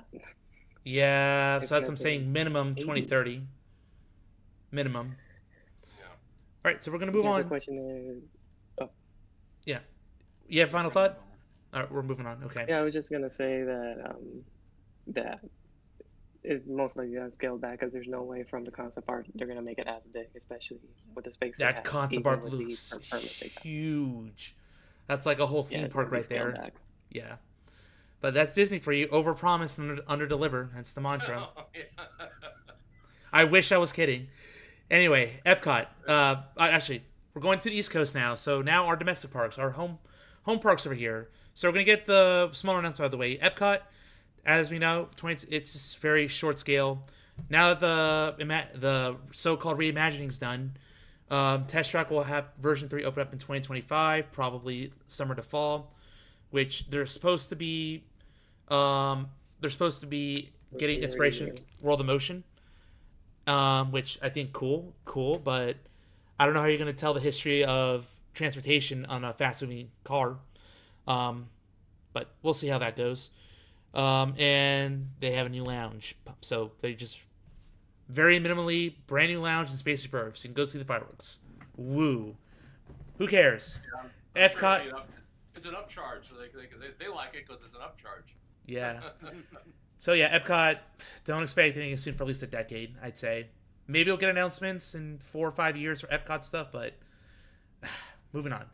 Yeah, It's so that's what gonna I'm saying. Minimum 80. 2030. Minimum. Yeah. All right, so we're going to move the on. question is, Yeah. You have final thought? All right, we're moving on. Okay. yeah, I was just gonna say that that is most likely gonna scale back because there's no way from the concept art they're gonna make it as big, especially with the space. they That have, concept even art with the looks permits they got. huge. That's like a whole Yeah, theme it's park gonna be right scaled there. back. Yeah. But that's Disney for you. Overpromise and underdeliver. That's the mantra. Yeah. I wish I was kidding. Anyway, Epcot. Actually, we're going to the East Coast now. So now our domestic parks, our home parks over here. So we're going to get the smaller announcement out of the way. Epcot, as we know, it's very short scale. Now that the so-called reimagining's done, Test Track will have version 3 open up in 2025, probably summer to fall, which they're supposed to be getting inspiration World of Motion, which I think cool, but I don't know how you're going to tell the history of transportation on a fast-moving car. But we'll see how that goes. And they have a new lounge, so they just very minimally brand new lounge in Space Suburb, so you can go see the fireworks. Woo! Who cares? Epcot. Sure, it's an upcharge, so they like it because it's an upcharge. Yeah. So yeah, Epcot. Don't expect anything soon for at least a decade. I'd say maybe we'll get announcements in 4 or 5 years for Epcot stuff, but moving on.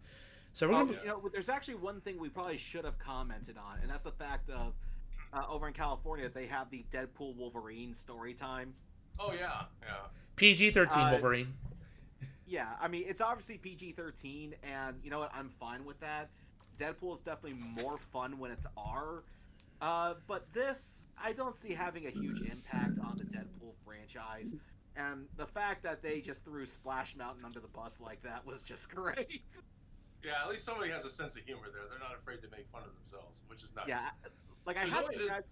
So we're gonna. There's actually one thing we probably should have commented on, and that's the fact of over in California they have the Deadpool Wolverine story time. Oh yeah. PG-13 Wolverine. Yeah, I mean, it's obviously PG-13, and you know what? I'm fine with that. Deadpool is definitely more fun when it's R. But this, I don't see having a huge impact on the Deadpool franchise. And the fact that they just threw Splash Mountain under the bus like that was just great. Yeah, at least somebody has a sense of humor there. They're not afraid to make fun of themselves, which is nice. Yeah, like I There's have only, to imagine.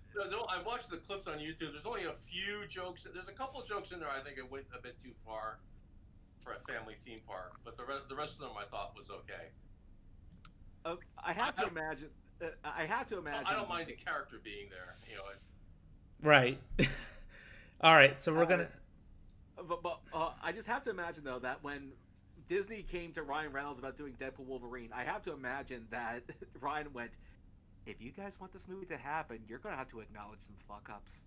I watched the clips on YouTube. There's only a few jokes. There's a couple jokes in there I think it went a bit too far for a family theme park, but the rest of them I thought was okay. I have to imagine. I have to imagine. I don't mind the character being there. You know. Right. All right. So we're gonna. But I just have to imagine though that when Disney came to Ryan Reynolds about doing Deadpool Wolverine, I have to imagine that Ryan went, "If you guys want this movie to happen, you're gonna have to acknowledge some fuck ups."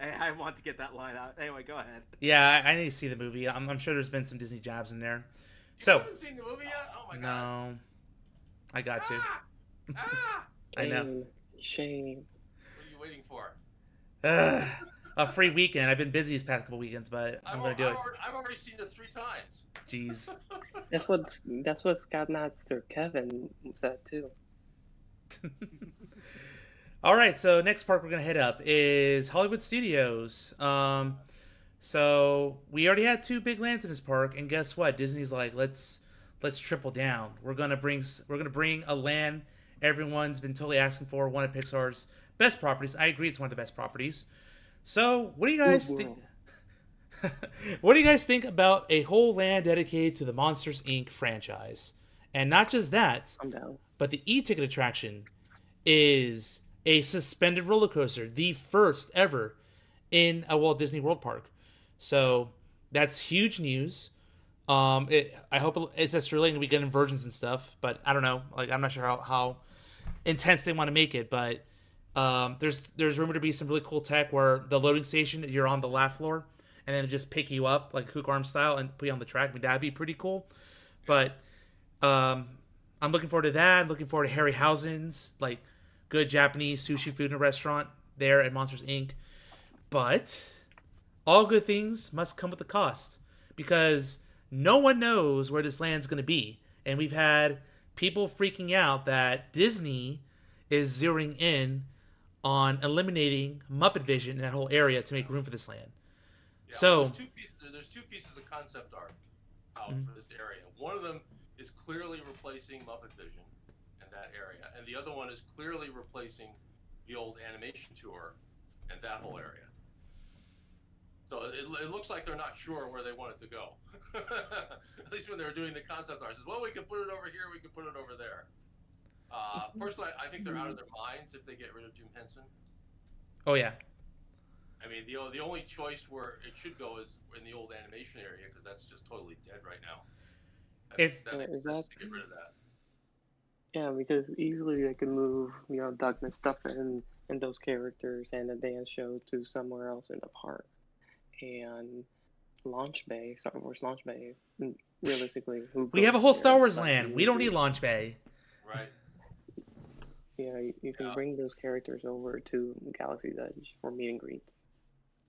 I want to get that line out. Anyway, go ahead. Yeah, I need to see the movie. I'm sure there's been some Disney jabs in there. You haven't seen the movie yet? Oh my god. No, I got to. I know. Shame. What are you waiting for? A free weekend. I've been busy these past couple weekends, but I'm gonna do it. I've already seen it 3 times. Jeez. That's what Scott Master Kevin said too. All right, so next park we're gonna hit up is Hollywood Studios. So we already had 2 big lands in this park, and guess what? Disney's like, let's triple down. We're gonna bring a land everyone's been totally asking for, one of Pixar's best properties. I agree, it's one of the best properties. So what do you guys think? What do you guys think about a whole land dedicated to the Monsters Inc. franchise? And not just that, I'm down. but the e-ticket attraction is a suspended roller coaster, the first ever in a Walt Disney World park. So that's huge news. I hope it's just relating. We get inversions and stuff, but I don't know. Like, I'm not sure how intense they want to make it, but there's rumored to be some really cool tech where the loading station, you're on the last floor, and then it just pick you up like hook arm style and put you on the track. I mean, that'd be pretty cool. But I'm looking forward to that. I'm looking forward to Harryhausen's, like good Japanese sushi food in a restaurant there at Monsters Inc. But all good things must come with a cost, because no one knows where this land's going to be. And we've had people freaking out that Disney is zeroing in on eliminating Muppet Vision in that whole area to make room for this land. Yeah, so there's two pieces of concept art out for this area. One of them is clearly replacing Muppet Vision in that area, and the other one is clearly replacing the old animation tour and that whole area. So it looks like they're not sure where they want it to go. At least when they were doing the concept art, says, well, we can put it over here, we can put it over there. Personally, I think they're out of their minds if they get rid of Jim Henson. Oh yeah. I mean, the only choice where it should go is in the old animation area, because that's just totally dead right now. That makes sense to get rid of that. Yeah, because easily they can move, Doug McStuffin and those characters and the dance show to somewhere else in the park. And Launch Bay, Star Wars Launch Bay, realistically, we have a whole Star Wars land. We don't need Launch Bay. Right. Yeah, you can bring those characters over to Galaxy's Edge for meet and greets.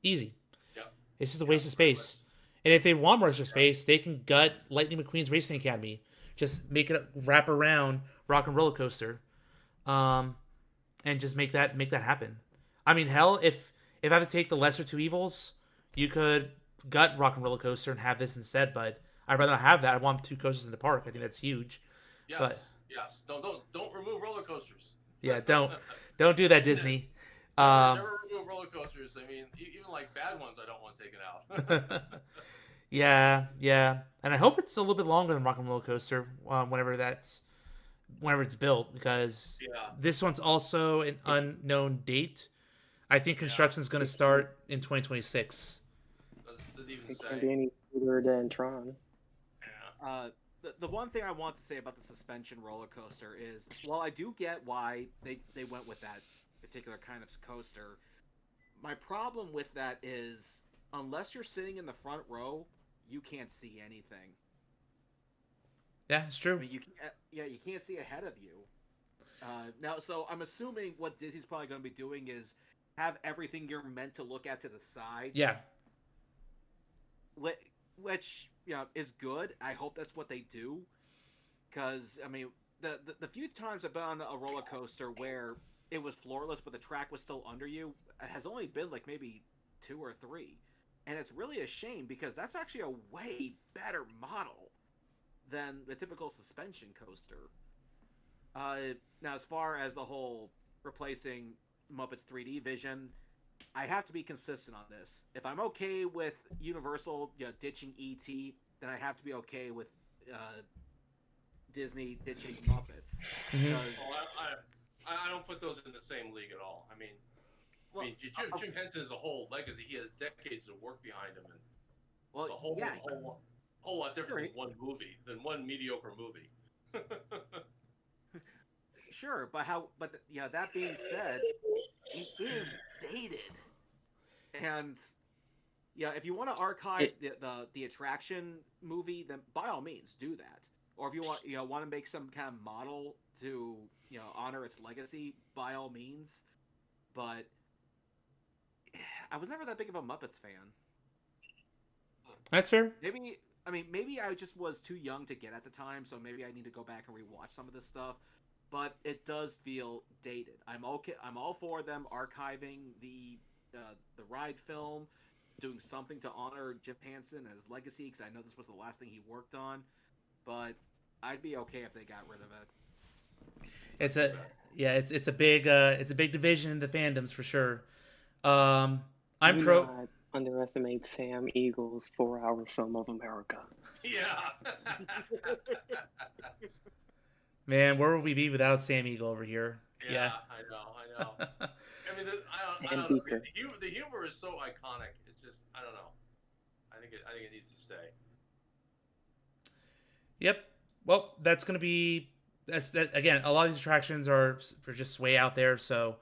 Easy. Yeah. It's just a waste of space. And if they want more extra space, they can gut Lightning McQueen's Racing Academy. Just make it wrap around Rock and Roller Coaster, and just make that happen. I mean, hell, if I have to take the lesser 2 evils, you could gut Rock and Roller Coaster and have this instead. But I'd rather not have that. I want 2 coasters in the park. I think that's huge. Yes. Yes. Don't remove roller coasters. Yeah, don't do that, Disney. Never remove roller coasters. I mean, even like bad ones, I don't want taken out. Yeah, and I hope it's a little bit longer than Rock and Roller Coaster whenever it's built, because this one's also an unknown date. I think construction is going to start in 2026. Does even It say? can't be any sooner than Tron. Yeah. The one thing I want to say about the suspension roller coaster is, while I do get why they went with that particular kind of coaster, my problem with that is, unless you're sitting in the front row, you can't see anything. Yeah, it's true. I mean, you can't see ahead of you. Now, so I'm assuming what Disney's probably going to be doing is have everything you're meant to look at to the side. Yeah. which is good. I hope that's what they do, because I mean, the few times I've been on a roller coaster where it was floorless but the track was still under you has only been like maybe 2 or 3, and it's really a shame because that's actually a way better model than the typical suspension coaster. Now, as far as the whole replacing Muppets 3D vision, I have to be consistent on this. If I'm okay with Universal ditching ET, then I have to be okay with Disney ditching Muppets. Mhm. I don't put those in the same league at all. I mean, Jim Henson is a whole legacy. He has decades of work behind him, and it's a whole lot different than one movie, than one mediocre movie. Sure, but that being said, it is dated, and if you want to archive the attraction movie, then by all means do that. Or if you want to make some kind of model to honor its legacy, by all means. But I was never that big of a Muppets fan. That's fair. Maybe I just was too young to get at the time, so maybe I need to go back and rewatch some of this stuff. But it does feel dated. I'm okay. I'm all for them archiving the ride film, doing something to honor Jim Henson and his legacy, because I know this was the last thing he worked on. But I'd be okay if they got rid of it. It's a big division in the fandoms for sure. I'm Do pro. not underestimate Sam Eagle's 4-hour film of America. Yeah. Man, where would we be without Sam Eagle over here? Yeah. I know. I mean, I don't know. The humor is so iconic. It's just, I don't know. I think it needs to stay. Yep. Well, that's going to be that again. A lot of these attractions are just way out there, so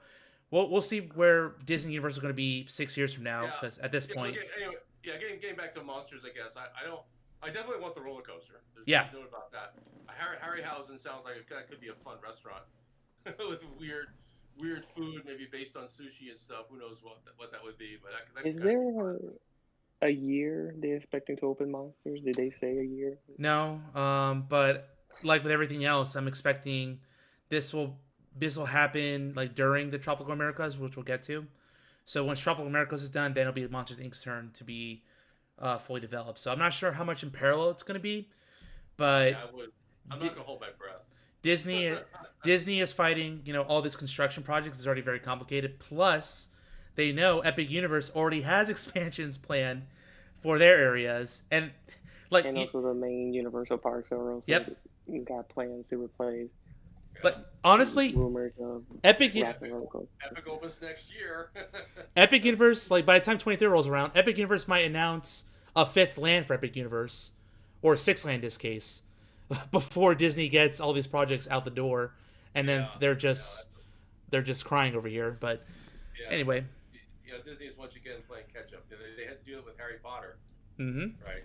we'll see where Disney Universe is going to be 6 years from now. Because at this point, so anyway, getting back to monsters, I guess I definitely want the roller coaster. There's no doubt about that. Harryhausen sounds like that could be a fun restaurant with weird food, maybe based on sushi and stuff. Who knows what that would be? But is there a year they're expecting to open Monsters? Did they say a year? No. But like with everything else, I'm expecting this will happen like during the Tropical Americas, which we'll get to. So once Tropical Americas is done, then it'll be Monsters Inc.'s turn to be fully developed. So I'm not sure how much in parallel it's going to be, but I'm not gonna hold my breath. Disney is fighting, all this construction projects is already very complicated. Plus, they know Epic Universe already has expansions planned for their areas, and also the main Universal parks are also got plans to replace. But honestly, rumored of Epic opens next year. Epic Universe, like by the time 23 rolls around, Epic Universe might announce a 5th land for Epic Universe, or 6th land in this case, before Disney gets all these projects out the door, and then they're just crying over here. But anyway, Disney is once again playing catch up. They had to do it with Harry Potter, right?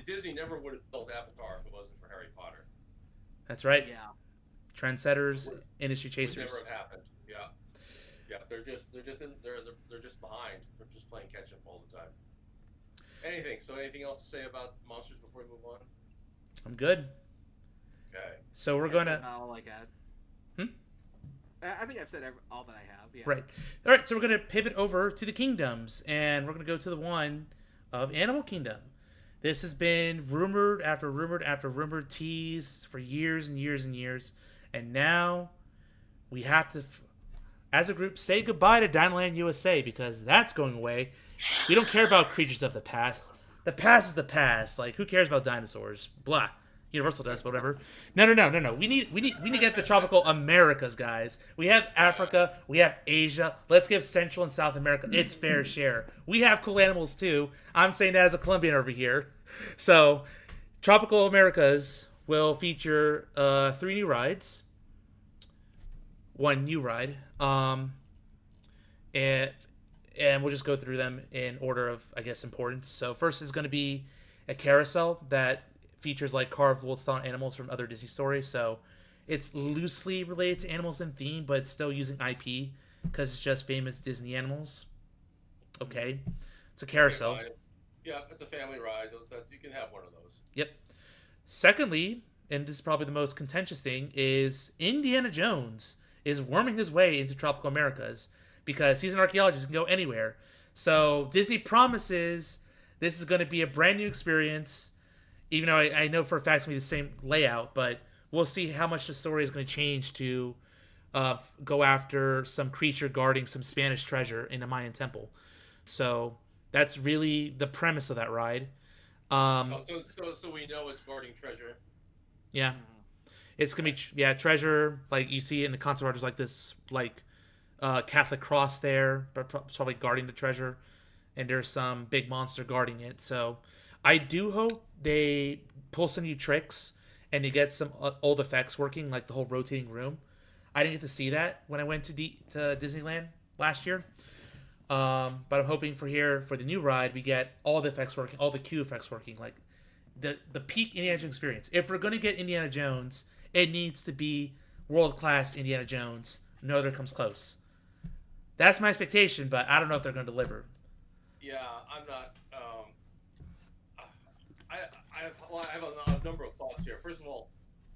Disney never would have built Avatar if it wasn't for Harry Potter. That's right. Yeah. Trendsetters, industry chasers. It would never have happened. Yeah. They're just behind. They're just playing catch up all the time. Anything else to say about Monsters before we move on? I'm good. Okay. So we're gonna. All I got. I think I've said all that I have. Yeah. Right. All right. So we're gonna pivot over to the kingdoms, and we're gonna go to the one of Animal Kingdom. This has been rumored after rumored after rumored tease for years and years and years, and now we have to, as a group, say goodbye to Dinoland USA because that's going away. We don't care about creatures of the past. The past is the past. Like, who cares about dinosaurs? Blah. Universal does, but whatever. No. We need to get the tropical Americas, guys. We have Africa, we have Asia. Let's give Central and South America its fair share. We have cool animals too. I'm saying that as a Colombian over here. So, Tropical Americas will feature 3 new rides, 1 new ride, and we'll just go through them in order of, I guess, importance. So first is going to be a carousel that features like carved wood-style animals from other Disney stories. So it's loosely related to animals in theme, but it's still using IP because it's just famous Disney animals. Okay, it's a carsel. Yeah, it's a family ride. You can have one of those. Yep. Secondly, and this is probably the most contentious thing, is Indiana Jones is worming his way into tropical Americas because he's an archaeologist and can go anywhere. So Disney promises this is going to be a brand new experience, even though I know for a fact it's going to be the same layout, but we'll see how much the story is going to change to go after some creature guarding some Spanish treasure in a Mayan temple. So that's really the premise of that ride. So we know it's guarding treasure. Yeah. It's gonna be treasure, like you see in the concept art. There's like this Catholic cross there, but probably guarding the treasure, and there's some big monster guarding it. So I do hope they pull some new tricks and they get some old effects working, like the whole rotating room. I didn't get to see that when I went to Disneyland last year, but I'm hoping for the new ride we get all the effects working, all the Q effects working, like the peak Indiana Jones experience. If we're gonna get Indiana Jones, it needs to be world-class Indiana Jones. No other comes close. That's my expectation, but I don't know if they're going to deliver. Yeah, I'm not. I have a number of thoughts here. First of all,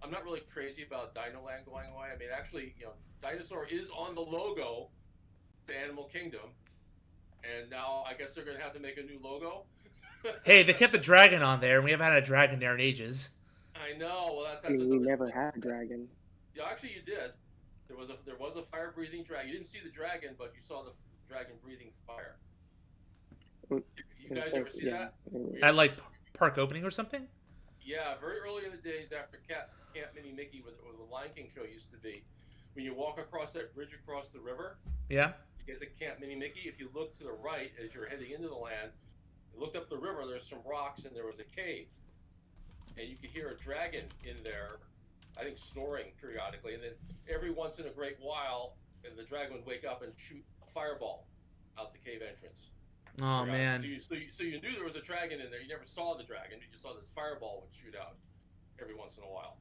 I'm not really crazy about Dinoland going away. I mean, actually, Dinosaur is on the logo to Animal Kingdom, and now I guess they're going to have to make a new logo. Hey, they kept the dragon on there, and we haven't had a dragon there in ages. I know. Well, we never had a dragon. Yeah, actually, you did. There was a fire-breathing dragon. You didn't see the dragon, but you saw the dragon breathing fire. You guys ever see that? At like park opening or something? Yeah, very early in the days after Camp Mini Mickey, where the Lion King show used to be, when you walk across that bridge across the river, yeah, to get to Camp Mini Mickey, if you look to the right as you're heading into the land, you looked up the river. There's some rocks and there was a cave, and you could hear a dragon in there, I think snoring periodically, and then every once in a great while, the dragon would wake up and shoot a fireball out the cave entrance. Oh man! So you knew there was a dragon in there. You never saw the dragon. You just saw this fireball would shoot out every once in a while.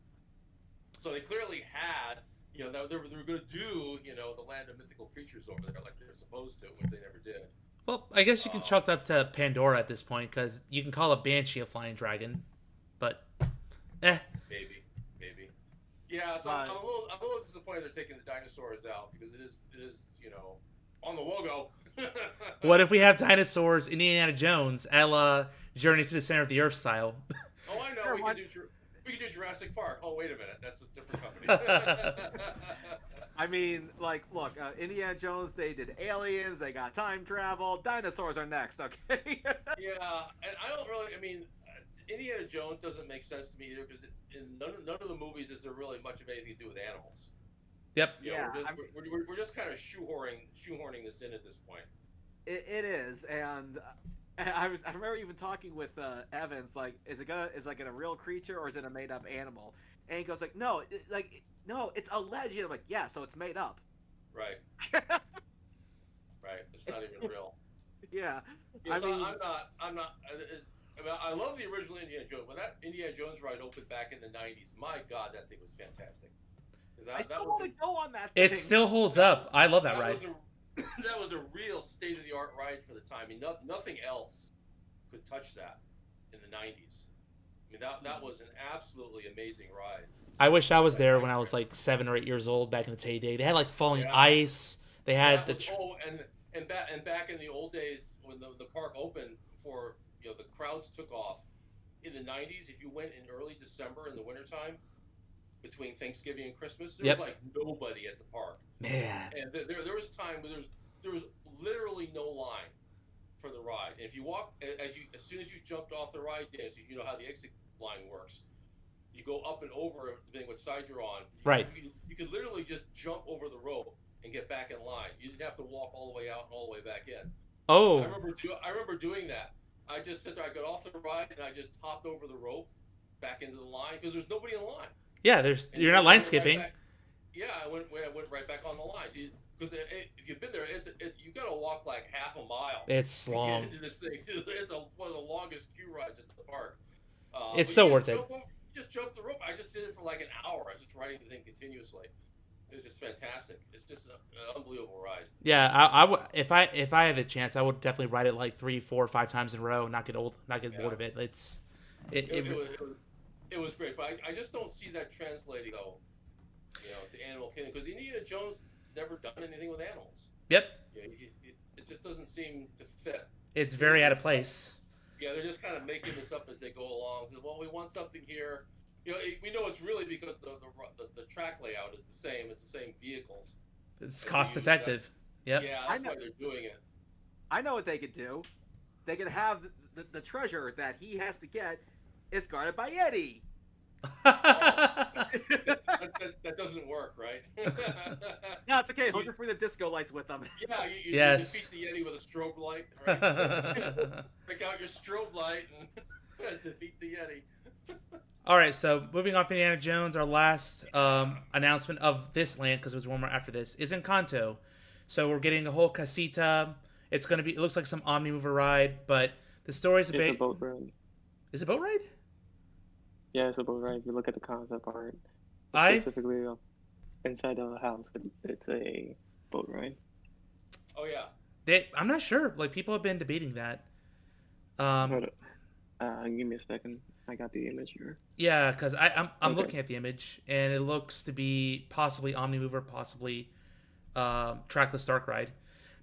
So they clearly had, they were going to do, the land of mythical creatures over there like they're supposed to, which they never did. Well, I guess you can chalk that up to Pandora at this point, because you can call a banshee a flying dragon, but Maybe. Yeah, so I'm a little disappointed they're taking the dinosaurs out, because it is on the logo. What if we have dinosaurs in Indiana Jones, a la Journey to the Center of the Earth style? Oh, I know. Sure, we can do Jurassic Park. Oh, wait a minute. That's a different company. I mean, look, Indiana Jones, they did aliens, they got time travel. Dinosaurs are next, okay? Yeah, and Indiana Jones doesn't make sense to me either, because in none of the movies is there really much of anything to do with animals. Yep. We're just kind of shoehorning this in at this point. It is, and I remember even talking with Evans, like, is it a real creature or is it a made up animal? And he goes like, no, it's a legend. I'm like, yeah, so it's made up. Right. Right. It's not even real. Yeah. I'm not. I love the original Indiana Jones. When that Indiana Jones ride opened back in the '90s, my God, that thing was fantastic. I still want to go on that thing. It still holds up. I love that ride. That was a real state-of-the-art ride for the time. I mean, nothing else could touch that in the '90s. I mean, that was an absolutely amazing ride. I wish I was there when I was like 7 or 8 years old back in its heyday. They had like falling ice. They had and back in the old days when the park opened before the crowds took off in the '90s. If you went in early December in the wintertime, between Thanksgiving and Christmas, there was like nobody at the park. Man. And there was time where there was literally no line for the ride. And if you walk, as soon as you jumped off the ride, you know how the exit line works. You go up and over depending what side you're on. Right. You could literally just jump over the rope and get back in line. You didn't have to walk all the way out and all the way back in. Oh. I remember doing that. I just sat there. I got off the ride and I just hopped over the rope back into the line because there's nobody in line. Yeah, you're not line skipping. I went right back on the line. Because if you've been there, you got to walk like half a mile. It's long. To get into this thing. It's one of the longest queue rides at the park. It's so worth it. Just jump the rope. I just did it for like an hour. I was just riding the thing continuously. It's just fantastic. It's just an unbelievable ride. Yeah, I would if I had a chance, I would definitely ride it like 3, 4, 5 times in a row, and not get bored of it. It was great, but I just don't see that translating though, to Animal Kingdom, because Indiana Jones has never done anything with animals. Yep. Yeah, it just doesn't seem to fit. It's very out of place. Yeah, they're just kind of making this up as they go along. So, well, we want something here. We know it's really because the track layout is the same. It's the same vehicles. It's cost effective. Yep. Yeah, that's why they're doing it. I know what they could do. They could have the treasure that he has to get is guarded by Eddie. That doesn't work, right? No, it's okay. He'll just bring the disco lights with them. Yeah, you defeat the Yeti with a strobe light, right? Pick out your strobe light and defeat the Yeti. All right, so moving on from Indiana Jones, our last announcement of this land, because there's one more after this, is Encanto. So we're getting a whole casita. It's going to be, it looks like some Omnimover ride, but the story's It's a boat ride. Is it a boat ride? Yeah, it's a boat ride. If you look at the concept art, specifically inside the house, it's a boat ride. Oh yeah. I'm not sure. Like, people have been debating that. Give me a second. I got the image here. Yeah, because I'm looking at the image, and it looks to be possibly Omnimover, possibly trackless dark ride.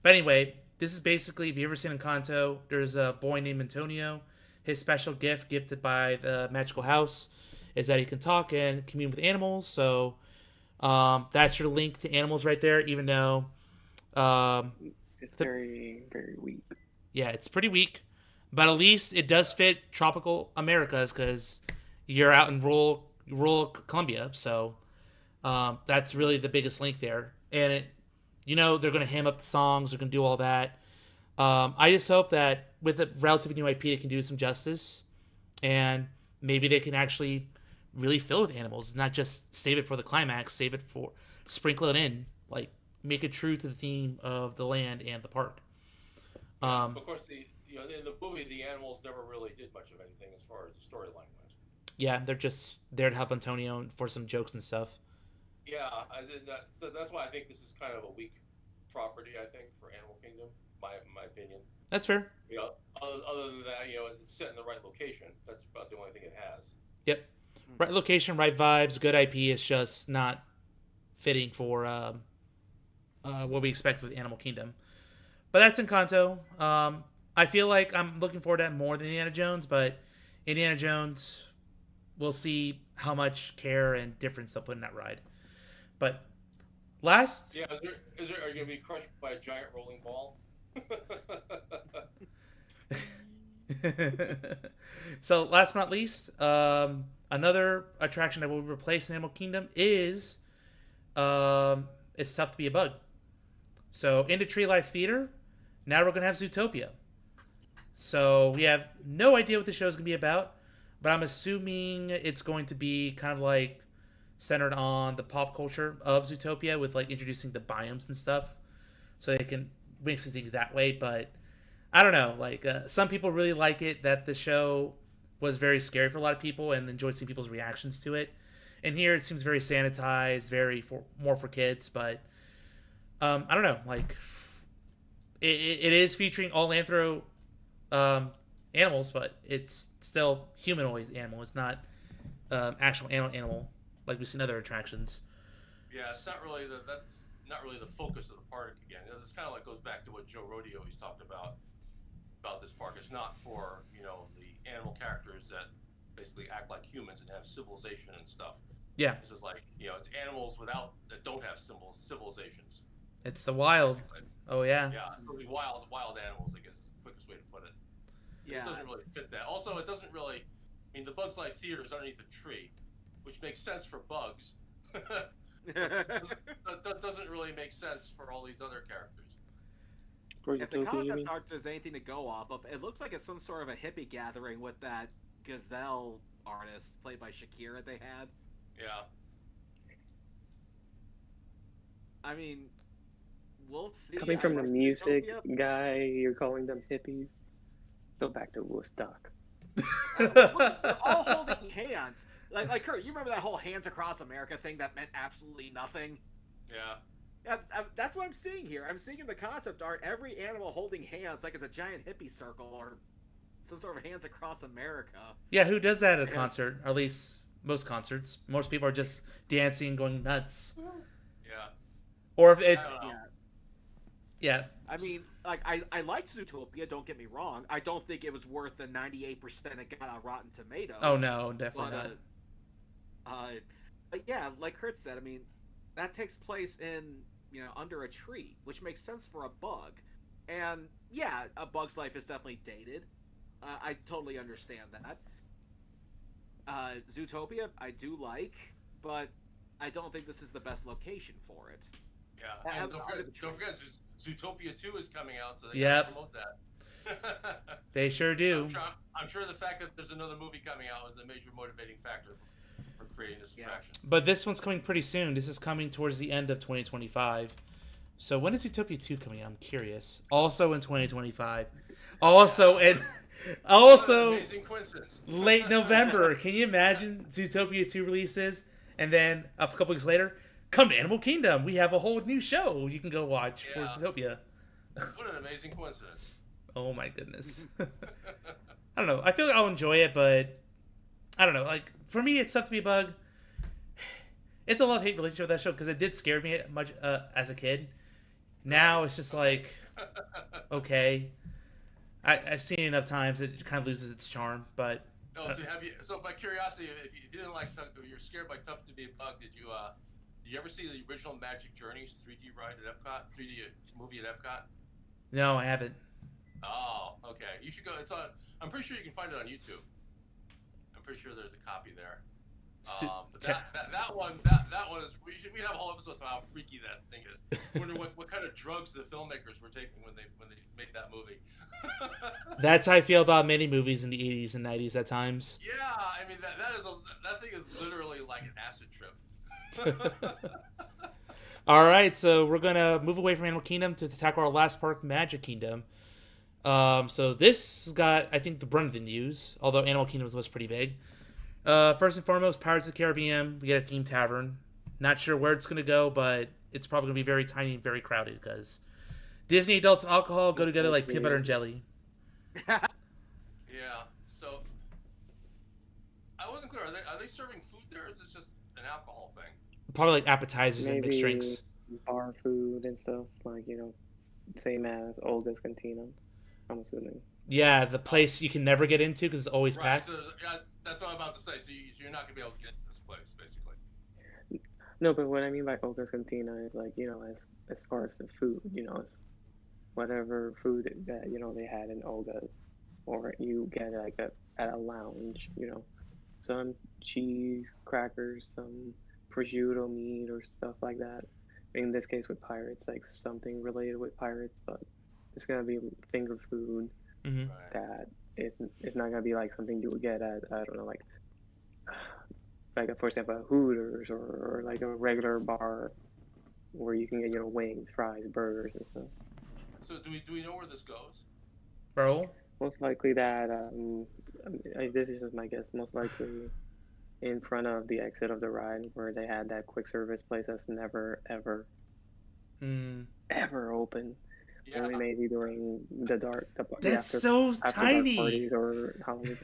But anyway, this is basically, if you've ever seen Encanto, there's a boy named Antonio. His special gift, gifted by the magical house, is that he can talk and commune with animals. So that's your link to animals right there, even though... it's very, very weak. Yeah, it's pretty weak. But at least it does fit tropical Americas, because you're out in rural Colombia. So that's really the biggest link there. And, they're going to ham up the songs. They're going to do all that. I just hope that with a relatively new IP, they can do some justice, and maybe they can actually really fill it with animals, not just save it for the climax, sprinkle it in, like make it true to the theme of the land and the park. Of course, in the movie, the animals never really did much of anything as far as the storyline went. Yeah, they're just there to help Antonio for some jokes and stuff. Yeah, so that's why I think this is kind of a weak property, I think, for Animal Kingdom. My opinion. That's fair. Other than that, it's set in the right location. That's about the only thing it has. Yep. Right location, right vibes, good IP. It's just not fitting for what we expect for the Animal Kingdom. But that's Encanto. I feel like I'm looking forward to that more than Indiana Jones, but Indiana Jones, we'll see how much care and difference they'll put in that ride. But last... Yeah, are you going to be crushed by a giant rolling ball? So last but not least, another attraction that will replace Animal Kingdom is It's Tough to Be a Bug. So into Tree Life Theater, now we're gonna have Zootopia. So we have no idea what the show is gonna be about, but I'm assuming it's going to be kind of like centered on the pop culture of Zootopia, with like introducing the biomes and stuff, so they can mix things that way. But I don't know, like some people really like it, that the show was very scary for a lot of people and enjoyed seeing people's reactions to it. And here it seems very sanitized, more for kids. But I don't know, like it is featuring all anthro animals, but it's still humanoid animal. It's not actual animal like we've seen other attractions. Yeah, that's not really the focus of the park again. It's kind of like goes back to what Joe Rodeo always talked about this park. It's not for the animal characters that basically act like humans and have civilization and stuff. Yeah, this is like it's animals that don't have civilizations. It's the wild. Basically. Oh yeah. Yeah, really wild animals, I guess is the quickest way to put it. Yeah. This doesn't really fit that. Also, it doesn't really. I mean, the Bugs Life Theater is underneath a tree, which makes sense for bugs. That doesn't really make sense for all these other characters. If the concept art there's anything to go off of, it looks like it's some sort of a hippie gathering with that gazelle artist played by Shakira they had. Yeah. I mean, we'll see. Coming from the music guy, you're calling them hippies? Go back to Woodstock. They're all holding hands. Like Kurt, you remember that whole Hands Across America thing that meant absolutely nothing? Yeah. Yeah, that's what I'm seeing here. I'm seeing in the concept art every animal holding hands like it's a giant hippie circle or some sort of hands across America. Yeah, who does that at a And, concert? Or at least most concerts. Most people are just dancing, going nuts. Yeah. Or if I it's don't know. yeah, yeah. I mean, like I liked Zootopia. Don't get me wrong. I don't think it was worth the 98% it got on Rotten Tomatoes. Oh no, definitely but not. uh, but yeah, like Kurt said, I mean, that takes place in under a tree, which makes sense for a bug. And yeah, A Bug's Life is definitely dated. I totally understand that. Zootopia, I do like, but I don't think this is the best location for it. Yeah. And don't forget, Zootopia 2 is coming out, so they Yep. gotta promote that. They sure do. So I'm sure the fact that there's another movie coming out is a major motivating factor for creating this attraction. But this one's coming pretty soon. This is coming towards the end of 2025. So when is Zootopia 2 coming out? I'm curious. Also in 2025. Also in also Amazing coincidence. late November. Can you imagine Zootopia 2 releases and then a couple weeks later, come to Animal Kingdom. We have a whole new show you can go watch for Zootopia. What an amazing coincidence. Oh my goodness. I don't know. I feel like I'll enjoy it, but I don't know. Like for me, it's tough to be a bug. It's a love-hate relationship with that show because it did scare me much as a kid. Now it's just like, okay. I've seen it enough times it kind of loses its charm, but. Oh, so by curiosity, if you didn't like you're scared by Tough to Be a Bug, did you ever see the original Magic Journeys 3D ride at Epcot, 3D movie at Epcot? No, I haven't. Oh, okay. You should go. It's on. I'm pretty sure you can find it on YouTube. I'm pretty sure there's a copy there. But that one is. We'd have a whole episode about how freaky that thing is. I wonder what kind of drugs the filmmakers were taking when they made that movie. That's how I feel about many movies in the 80s and 90s at times. Yeah, I mean that thing is literally like an acid trip. All right, so we're gonna move away from Animal Kingdom to tackle our last park, Magic Kingdom. So this got, I think, the brunt of the news, although Animal Kingdom was pretty big. First and foremost, Pirates of the Caribbean. We get a themed tavern. Not sure where it's gonna go, but it's probably gonna be very tiny and very crowded because Disney adults and alcohol go together like peanut butter and jelly. Yeah. So I wasn't clear. Are they serving food there, or is this just an alcohol thing? Probably like appetizers and mixed Maybe drinks. bar food and stuff, like, same as Olga's Cantina, I'm assuming. Yeah, the place you can never get into because it's always packed. So, yeah, that's what I'm about to say. So you're not gonna be able to get into this place, basically. No, but what I mean by Olga's Cantina is like, as far as the food, whatever food that, they had in Olga's, or you get like at a lounge, some cheese, crackers, some prosciutto meat or stuff like that. In this case with pirates, like something related with pirates, but it's gonna be finger food Mm-hmm. that it's not gonna be like something you would get at, I don't know, like for example, a Hooters or like a regular bar where you can get wings, fries, burgers, and stuff. So do we know where this goes? Bro? Most likely that this is just my guess. Most likely in front of the exit of the ride where they had that quick service place that's never ever open. Yeah. Only maybe during the dark. That's after so dark tiny. parties or holidays.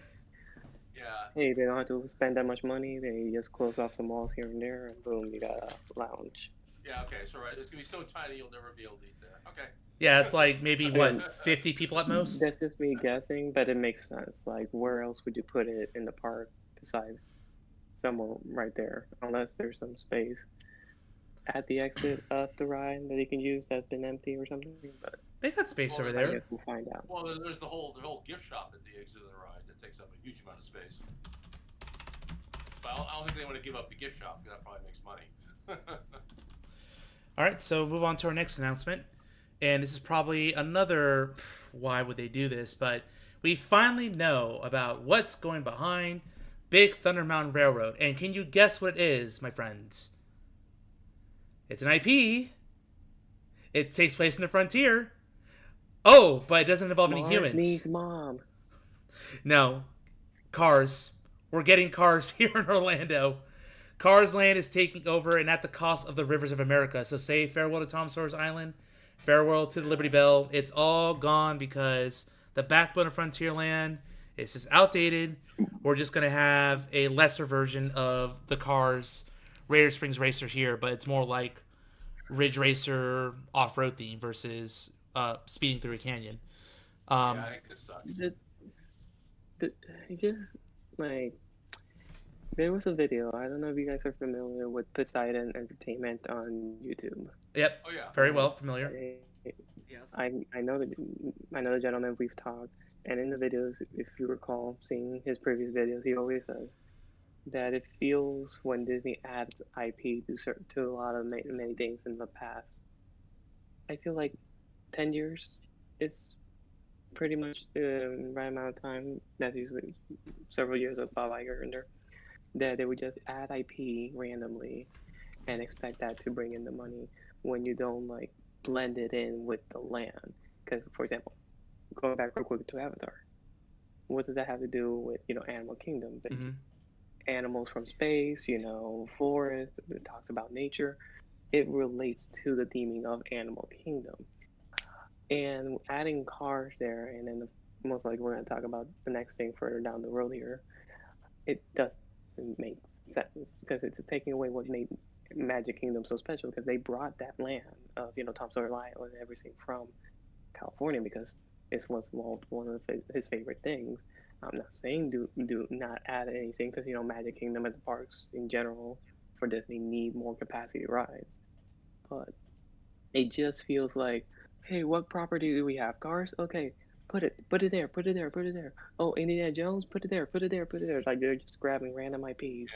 Yeah. Hey, they don't have to spend that much money. They just close off some walls here and there, and boom, you got a lounge. Yeah. Okay. So right, it's gonna be so tiny you'll never be able to eat there. Okay. Yeah, it's like maybe, 50 people at most? That's just me guessing, but it makes sense. Like, where else would you put it in the park besides somewhere right there? Unless there's some space at the exit of the ride that you can use that's been empty or something. But They got space over I there. guess we'll find out. Well, there's the whole gift shop at the exit of the ride that takes up a huge amount of space. But I don't think they want to give up the gift shop because that probably makes money. All right, so move on to our next announcement. And this is probably another, why would they do this? But we finally know about what's going behind Big Thunder Mountain Railroad. And can you guess what it is, my friends? It's an IP. It takes place in the frontier. Oh, but it doesn't involve any humans. Martini's mom. No. Cars. We're getting cars here in Orlando. Cars Land is taking over, and at the cost of the rivers of America. So say farewell to Tom Sawyer's Island, farewell to the Liberty Bell. It's all gone because the backbone of Frontierland is just outdated. We're just going to have a lesser version of the Cars Raider Springs Racer here, but it's more like Ridge Racer off-road theme versus speeding through a canyon. I think it sucks. Just like there was a video. I don't know if you guys are familiar with Poseidon Entertainment on YouTube. Yep. Oh yeah. Very well familiar. Yes. I know the gentleman we've talked, and in the videos, if you recall seeing his previous videos, he always says that it feels when Disney adds IP to a lot of many things in the past. I feel like 10 years is pretty much the right amount of time. That's usually several years of Bob Iger in there. That they would just add IP randomly and expect that to bring in the money when you don't like blend it in with the land. Because, for example, going back real quick to Avatar, what does that have to do with Animal Kingdom? But animals from space, forest. It talks about nature. It relates to the theming of Animal Kingdom, and adding cars there, and then most likely we're going to talk about the next thing further down the road here. It doesn't make sense because it's just taking away what made Magic Kingdom so special, because they brought that land of Tom Sawyer Island and everything from California because it was one of his favorite things. I'm not saying do not add anything because Magic Kingdom and the parks in general for Disney need more capacity rides, but it just feels like, hey, what property do we have? Cars? Okay, put it there. Oh, Indiana Jones? Put it there. Like they're just grabbing random IPs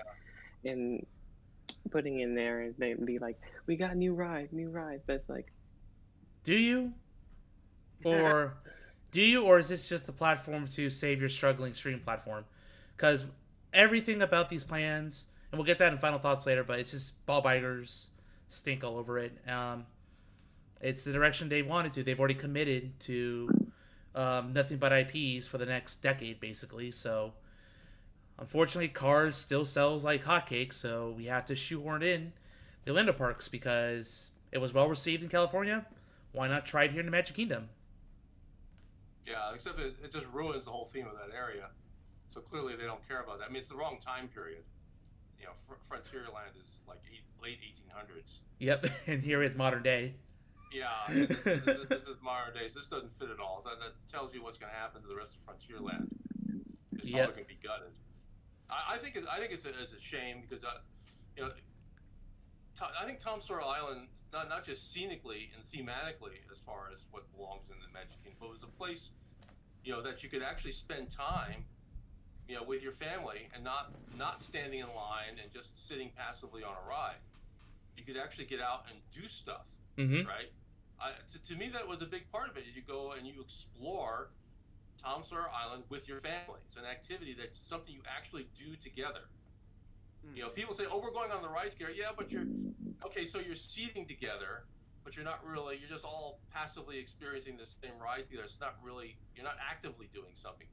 and putting in there, and they be like, we got new rides. But it's like, do you? Or is this just a platform to save your struggling stream platform? Because everything about these plans, and we'll get that in final thoughts later, but it's just Bob Iger's stink all over it. It's the direction they've wanted to. They've already committed to nothing but IPs for the next decade, basically. So, unfortunately, Cars still sells like hotcakes, so we have to shoehorn in the Orlando parks because it was well received in California. Why not try it here in the Magic Kingdom? Yeah, except it just ruins the whole theme of that area. So clearly they don't care about that. I mean, it's the wrong time period. Frontierland is like late 1800s. Yep, and here it's modern day. Yeah, this is modern days. This doesn't fit at all. That tells you what's going to happen to the rest of Frontierland. It's probably going to be gutted. I think it's a shame because I think Tom Sawyer Island, not just scenically and thematically as far as what belongs in the Magic Kingdom, but it was a place that you could actually spend time with your family and not standing in line and just sitting passively on a ride. You could actually get out and do stuff, right? To me, that was a big part of it. Is you go and you explore Tom Sawyer Island with your family. It's an activity that's something you actually do together. People say, "Oh, we're going on the ride together." Yeah, but so you're seating together, but you're not really. You're just all passively experiencing the same ride together. It's not really. You're not actively doing something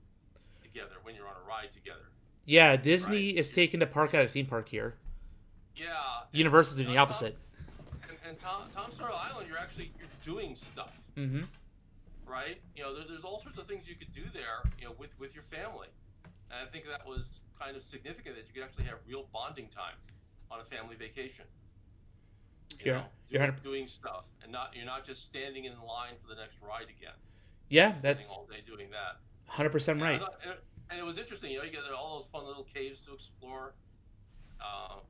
together when you're on a ride together. Yeah, Disney is taking the park out of theme park here. Yeah. Universal's doing the opposite. And Tom Sawyer Island, you're doing stuff. Right? There's all sorts of things you could do there, with your family. And I think that was kind of significant that you could actually have real bonding time on a family vacation. Doing stuff, and you're not just standing in line for the next ride again. Yeah, that's all day doing that. 100% right. And it was interesting. You get all those fun little caves to explore,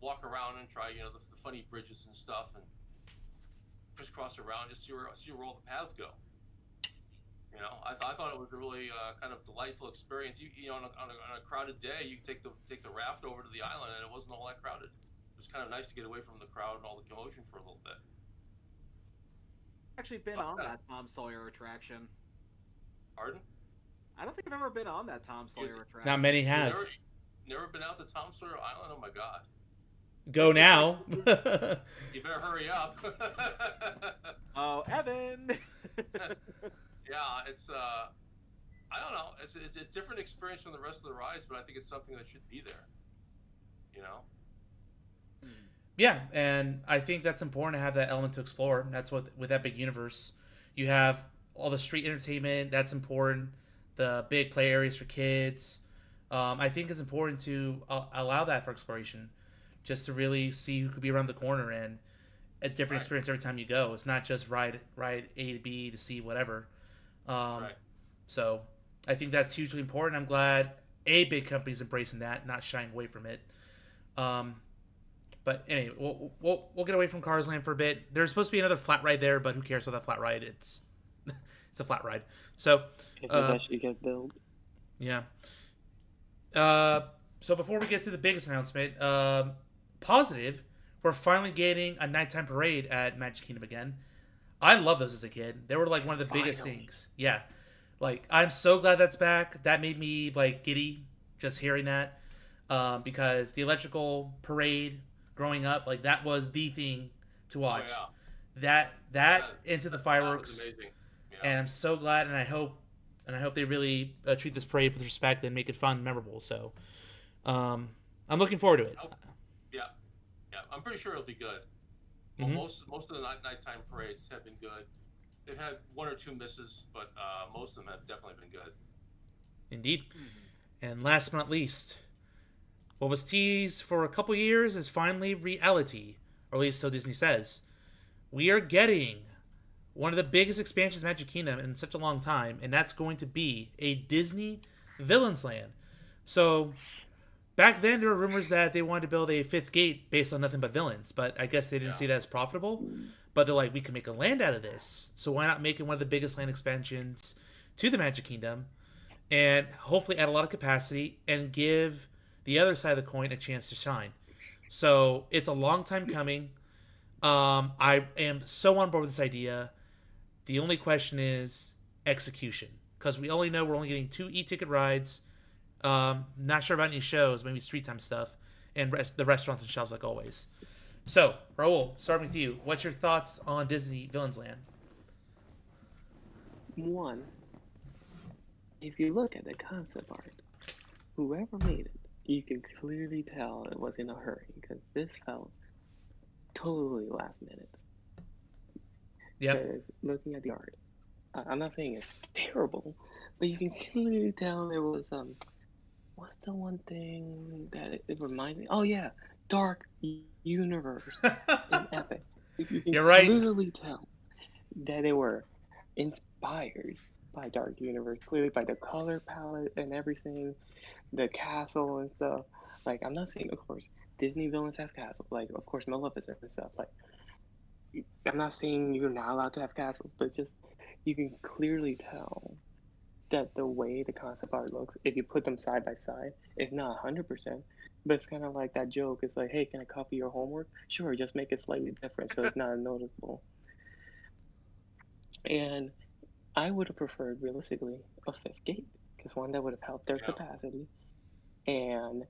walk around and try, the funny bridges and stuff, and crisscross around, just see where all the paths go. I thought it was a really kind of delightful experience. On a crowded day, you take the raft over to the island, and it wasn't all that crowded. It was kind of nice to get away from the crowd and all the commotion for a little bit. Actually been on that Tom Sawyer attraction. Pardon? I don't think I've ever been on that Tom Sawyer attraction. Not many have. Never been out to Tom Sawyer Island? Oh my God. Go now. You better hurry up. Oh, Evan. Yeah, it's I don't know. It's a different experience from the rest of the rides, but I think it's something that should be there. Yeah, and I think that's important to have that element to explore. That's what with Epic Universe, you have all the street entertainment. That's important. The big play areas for kids. I think it's important to allow that for exploration, just to really see who could be around the corner and a different Right. experience every time you go. It's not just ride A to B to C whatever. That's Um, right. so I think that's hugely important. I'm glad a big company's embracing that, not shying away from it. Um, but anyway, we'll get away from Cars Land for a bit. There's supposed to be another flat ride there, but who cares about that flat ride? It's a flat ride. So If it uh, actually gets built. yeah. So before we get to the biggest announcement, positive, we're finally getting a nighttime parade at Magic Kingdom again. I love those as a kid. They were like one of the biggest Finally. things. Yeah, like I'm so glad that's back. That made me like giddy just hearing that, because the electrical parade growing up, like that was the thing to Oh watch. yeah. That into the That was fireworks, amazing. Yeah. and I'm so glad, and I hope they really treat this parade with respect and make it fun, and memorable. So, I'm looking forward to it. Oh, yeah. Yeah. I'm pretty sure it'll be good. Well, Mhm. most of the nighttime parades have been good. They've had one or two misses, but most of them have definitely been good. Indeed. And last but not least, what was teased for a couple years is finally reality, or at least so Disney says. We are getting one of the biggest expansions of Magic Kingdom in such a long time, and that's going to be a Disney Villains Land. So back then, there were rumors that they wanted to build a fifth gate based on nothing but villains, but I guess they didn't Yeah. see that as profitable. But they're like, we can make a land out of this, so why not make it one of the biggest land expansions to the Magic Kingdom, and hopefully add a lot of capacity and give the other side of the coin a chance to shine. So it's a long time coming. I am so on board with this idea. The only question is execution, because we only know we're only getting 2 e-ticket rides. Not sure about any shows, maybe street time stuff, and the restaurants and shelves like always. So, Raul, starting with you, what's your thoughts on Disney Villains Land? One, if you look at the concept art, whoever made it, you can clearly tell it was in a hurry because this felt totally last minute. Yep. Because looking at the art, I'm not saying it's terrible, but you can clearly tell there was what's the one thing that it reminds me? Oh yeah, Dark Universe in Epic. You can You're right. clearly tell that they were inspired by Dark Universe, clearly by the color palette and everything, the castle and stuff. Like I'm not saying, of course, Disney villains have castles. Like of course, Maleficent and stuff. Like I'm not saying you're not allowed to have castles, but just you can clearly tell that the way the concept art looks, if you put them side by side, it's not 100%, but it's kind of like that joke. It's like, hey, can I copy your homework? Sure, just make it slightly different so it's not noticeable. And I would have preferred, realistically, a fifth gate, because one that would have helped their Yeah. capacity, and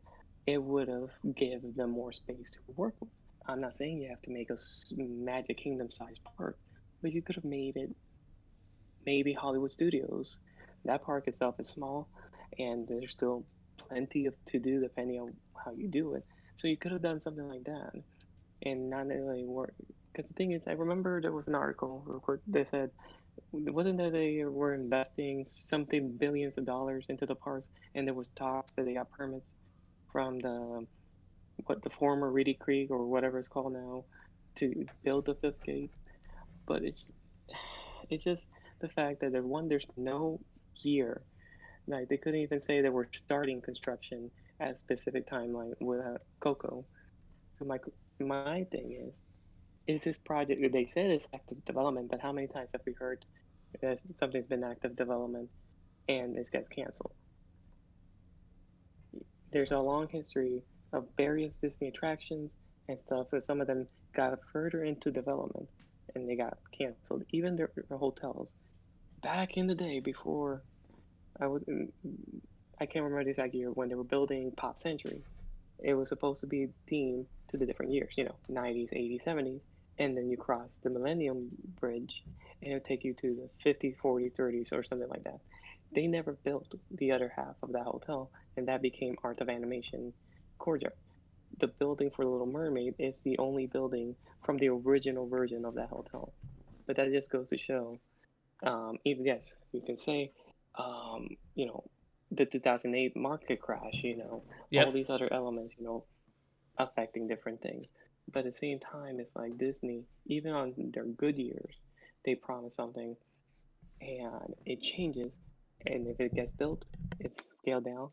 it would have given them more space to work with. I'm not saying you have to make a Magic Kingdom sized park, but you could have made it maybe Hollywood Studios. That park itself is small, and there's still plenty of to do depending on how you do it. So you could have done something like that, and not really work. Because the thing is, I remember there was an article real quick. They said, wasn't that they were investing something billions of dollars into the parks, and there was talks that they got permits from the former Reedy Creek or whatever it's called now to build the fifth gate. But it's just the fact that there's no year. Like they couldn't even say they were starting construction at a specific timeline with Coco. So my thing is this project? They said it's active development, but how many times have we heard that something's been active development and it gets canceled? There's a long history of various Disney attractions and stuff, and some of them got further into development and they got canceled. Even their hotels back in the day before I was I can't remember the exact year when they were building Pop Century. It was supposed to be themed to the different years, 90s, 80s, 70s, and then you cross the Millennium Bridge, and it'll take you to the 50s, 40s, 30s, or something like that. They never built the other half of that hotel, and that became Art of Animation Courtyard. the building for Little Mermaid is the only building from the original version of that hotel. But that just goes to show, even yes, you can say, you know, the 2008 market crash, all Yep. these other elements, affecting different things. But at the same time, it's like Disney, even on their good years, they promise something and it changes. And if it gets built, it's scaled down.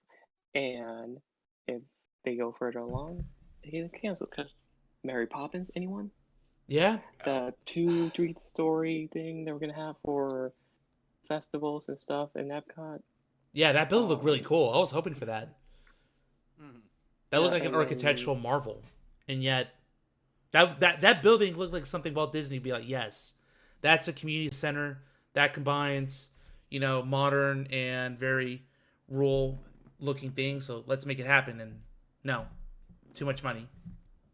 And if they go further along, they get canceled. Because Mary Poppins, anyone? Yeah. The 2, 3 story thing that we're gonna have for festivals and stuff in Epcot. Yeah, that build looked really Um, cool. I was hoping for that. Mhm. That looked like an and then architectural marvel. And yet that building looked like something Walt Disney would be like, yes, that's a community center that combines, modern and very rural looking things. So let's make it happen. And no, too much money.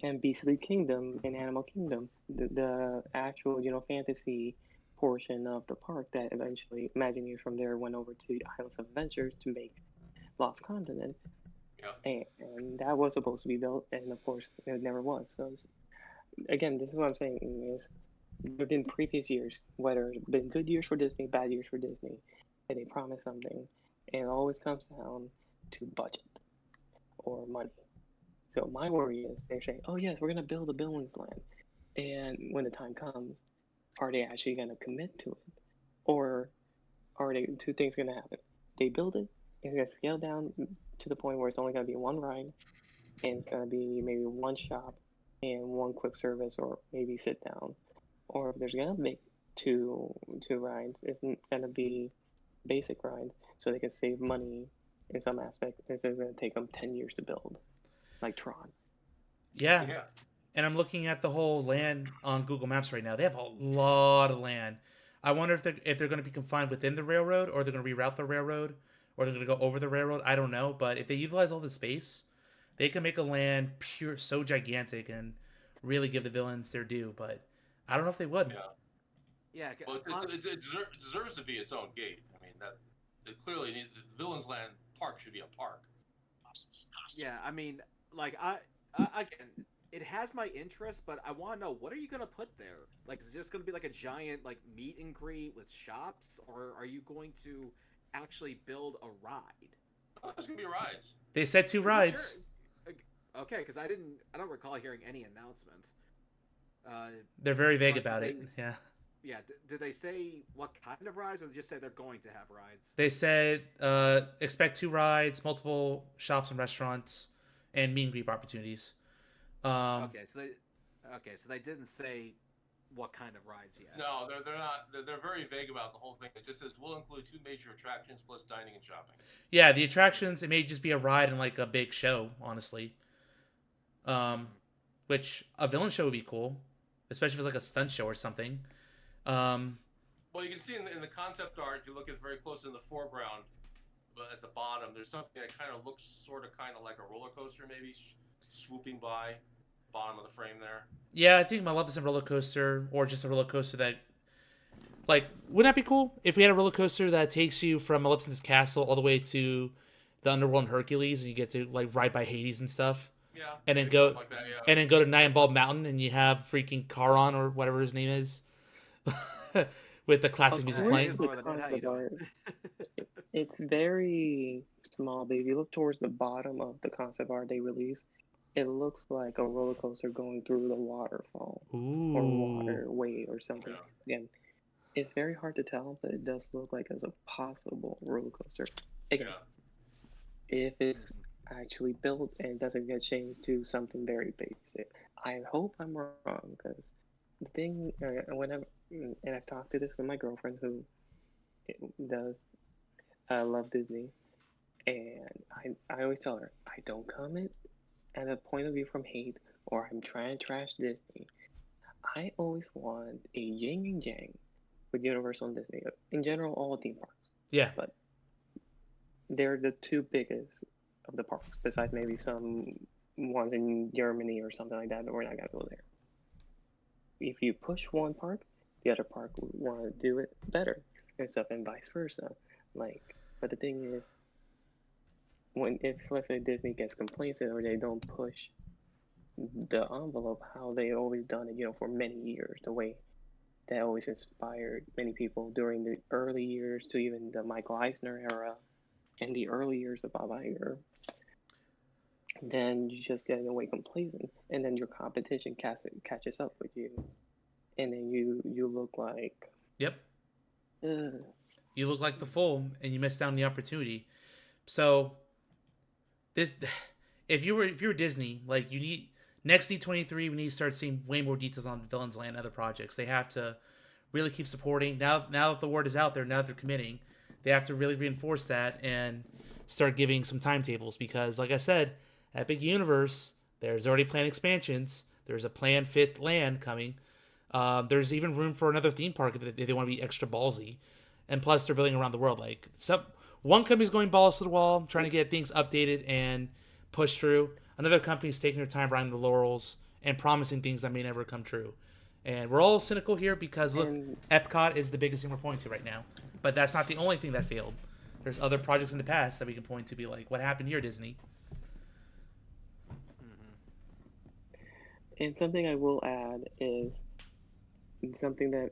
and Beastly Kingdom and Animal Kingdom, the actual fantasy portion of the park that eventually Imagineers from there went over to Islands of Adventures to make Lost Continent, Yeah. and that was supposed to be built, and of course it never was. So again, this is what I'm saying is there've been previous years, whether it's been good years for Disney, bad years for Disney, and they promise something, and it always comes down to budget or money. So my worry is they're saying, "Oh yes, we're gonna build a Billings land," and when the time comes, are they actually gonna commit to it, or are they two things gonna happen? They build it, and it's gonna scale down to the point where it's only gonna be one ride, and it's gonna be maybe one shop and one quick service, or maybe sit down. Or if there's gonna be two rides, it's gonna be basic rides, so they can save money in some aspect, instead of gonna take them 10 years to build, like Tron. Yeah. Yeah. And I'm looking at the whole land on Google Maps right now. They have a lot of land. I wonder if they're going to be confined within the railroad, or they're going to reroute the railroad, or they're going to go over the railroad. I don't know, but if they utilize all the space, they can make a land pure so gigantic and really give the villains their due. But I don't know if they would. Yeah. Yeah, Well, it deserves to be its own gate. I mean, that it clearly need the Villains Land Park should be a park. yeah. I mean, like again, it has my interest, but I want to know, what are you gonna put there? Like, is it just gonna be like a giant like meet and greet with shops, or are you going to actually build a ride? Oh, there's gonna be rides. They said two Are you sure? rides. Okay, because I don't recall hearing any announcement. Uh, They're very vague but about it. Yeah. yeah, did they say what kind of rides, or did they just say they're going to have rides? They said expect two rides, multiple shops and restaurants, and meet and greet opportunities. Um, Okay, so they didn't say what kind of rides yet. No, they're not. They're very vague about the whole thing. It just says we'll include 2 major attractions plus dining and shopping. yeah, the attractions, it may just be a ride and like a big show, honestly. Um, which a villain show would be cool, especially if it's like a stunt show or something. Um, Well, you can see in the concept art, if you look at very close in the foreground, but at the bottom, there's something that kind of looks sort of kind of like a roller coaster, maybe swooping by bottom of the frame there. yeah, I think Maleficent roller coaster, or just a roller coaster that, like, wouldn't that be cool if we had a roller coaster that takes you from Maleficent's castle all the way to the underworld in Hercules, and you get to like ride by Hades and stuff, Yeah. and then maybe go something like that, yeah. and then go to Nine Ball Mountain, and you have freaking Charon or whatever his name is, with the classic music According playing. to the concept art, it's very small, but if you look towards the bottom of the concept art they released, it looks like a roller coaster going through the waterfall or Ooh. waterway or something. Yeah. Again, it's very hard to tell, but it does look like it's a possible roller coaster. Again, if it's actually built and it doesn't get changed to something very basic. I hope I'm wrong, because the thing, whenever, and I've talked to this with my girlfriend who does love Disney, and I always tell her, I don't comment at a point of view from hate or I'm trying to trash Disney. I always want a yin and yang with Universal and Disney. In general, all theme parks. Yeah. But they're the two biggest of the parks, besides maybe some ones in Germany or something like that, but we're not going to go there. If you push one park, the other park would want to do it better and stuff, and vice versa. Like, but the thing is, if let's say Disney gets complaints or they don't push the envelope, how they always done it, for many years, the way that always inspired many people during the early years to even the Michael Eisner era and the early years of Bob Iger. Then you just get in a way complacent, and then your competition catches up with you, and then you look like, Yep. ugh. You look like the fool, and you missed out on the opportunity. So, this, if you were Disney, like you need next D23, we need to start seeing way more details on Villains Land and other projects. They have to really keep supporting. Now that the word is out there, now that they're committing, they have to really reinforce that and start giving some timetables. Because, like I said, Epic Universe, there's already planned expansions. There's a planned 5th land coming. There's even room for another theme park if they want to be extra ballsy. And plus, they're building around the world. Like, one company's going balls to the wall, trying to get things updated and pushed through. Another company's taking their time riding the laurels and promising things that may never come true. And we're all cynical here because, look, Epcot is the biggest thing we're pointing to right now. But that's not the only thing that failed. There's other projects in the past that we can point to, be like, what happened here, Disney? And something I will add is something that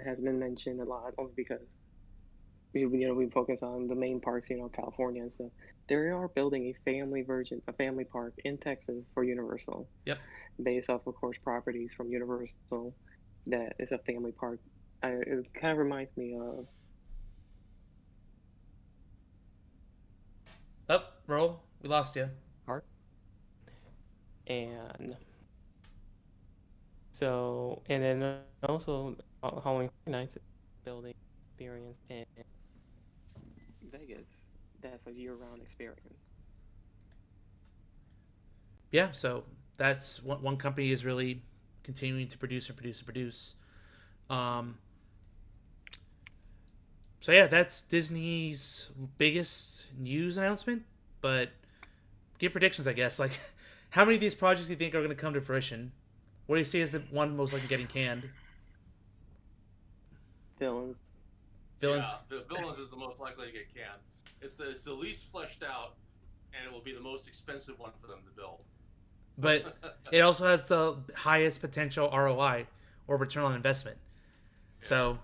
has been mentioned a lot, only because we focus on the main parks, California and stuff. They are building a family park in Texas for Universal. Yep. Based off, of course, properties from Universal. That is a family park. It kind of reminds me of. Oh, roll. We lost you. Park. And so, and then also Halloween Horror Nights building experience in Vegas. That's a year-round experience. Yeah, so that's one company is really continuing to produce. So yeah, that's Disney's biggest news announcement. But give predictions, I guess. Like, how many of these projects do you think are going to come to fruition? What do you see as the one most likely getting canned? Villains. Yeah, the Villains is the most likely to get canned. It's the least fleshed out, and it will be the most expensive one for them to build. But it also has the highest potential ROI, or return on investment. Yeah. So,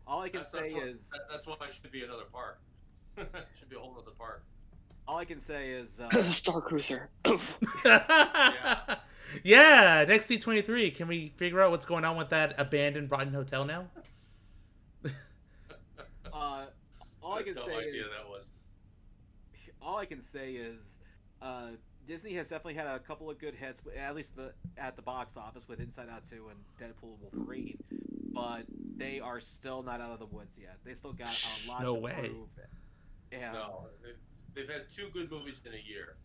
all I can say is that's why it should be another park. Should be a whole other park. All I can say is Star Cruiser. Yeah, next D23. Can we figure out what's going on with that abandoned Brighton hotel now? All I can say is Disney has definitely had a couple of good hits, at least at the box office, with Inside Out 2 and Deadpool and Wolverine, but they are still not out of the woods yet. They still got a lot to prove. And no, they've had 2 good movies in a year,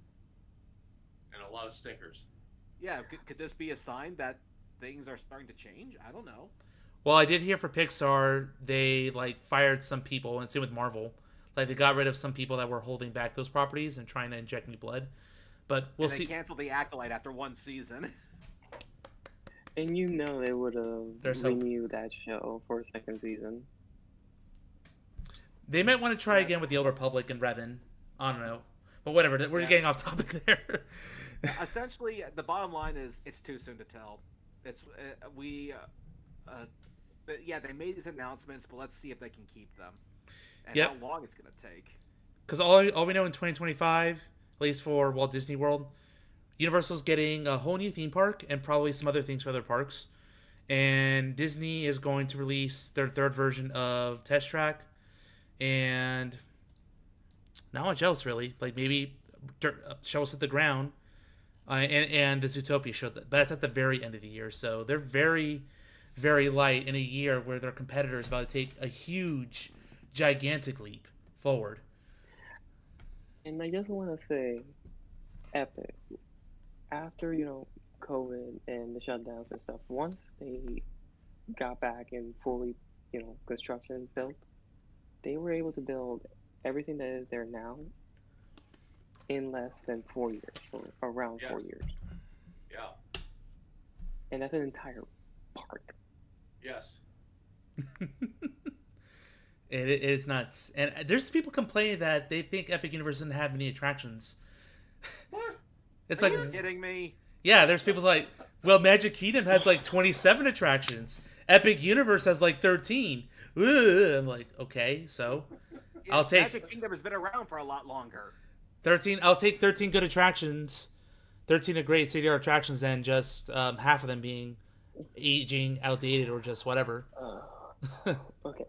and a lot of stinkers. Yeah, could this be a sign that things are starting to change? I don't know. Well, I did hear for Pixar, they fired some people, and same with Marvel. They got rid of some people that were holding back those properties and trying to inject new blood. But we'll see. They canceled The Acolyte after 1 season. And they would have renewed that show for a 2nd season. They might want to try again with The Old Republic and Revan. I don't know. But whatever. We're getting off topic there. Essentially, the bottom line is it's too soon to tell. They made these announcements, but let's see if they can keep them. And how long it's going to take. Because all we know in 2025, at least for Walt Disney World, Universal's getting a whole new theme park and probably some other things for other parks. And Disney is going to release their 3rd version of Test Track. And not much else, really. Maybe Show Us at the Ground. And the Zootopia show. That's at the very end of the year. So they're very, very light in a year where their competitor is about to take a huge, gigantic leap forward. And I just want to say, Epic, after, COVID and the shutdowns and stuff, once they got back and fully, construction built, they were able to build everything that is there now in less than 4 years, or around 4 years. Yeah. And that's an entire park. Yes. It is nuts. And there's people complaining that they think Epic Universe doesn't have many attractions. What? It's Are like, you kidding me? yeah, there's people like, well, Magic Kingdom has like 27 attractions. Epic Universe has like 13. Ugh. I'm like, okay, so Yeah, I'll take Magic Kingdom has been around for a lot longer. 13. I'll take 13 good attractions, 13 of great city attractions, than just half of them being aging, outdated, or just whatever. Okay.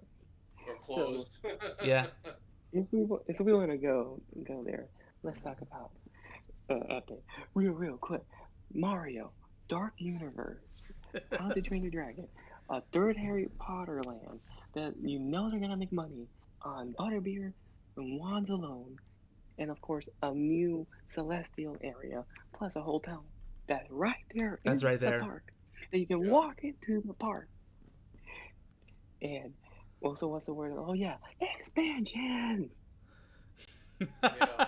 Or closed. Yeah. If we want to go there, let's talk about okay, real quick. Mario, Dark Universe, How to Train Your Dragon, a third Harry Potter land that you know they're gonna make money on butterbeer and wands alone, and of course a new celestial area plus a hotel that's right there That's in right the there. park that you can Yeah. walk into the park. And also, what's the word? Oh yeah, expansions. Yeah.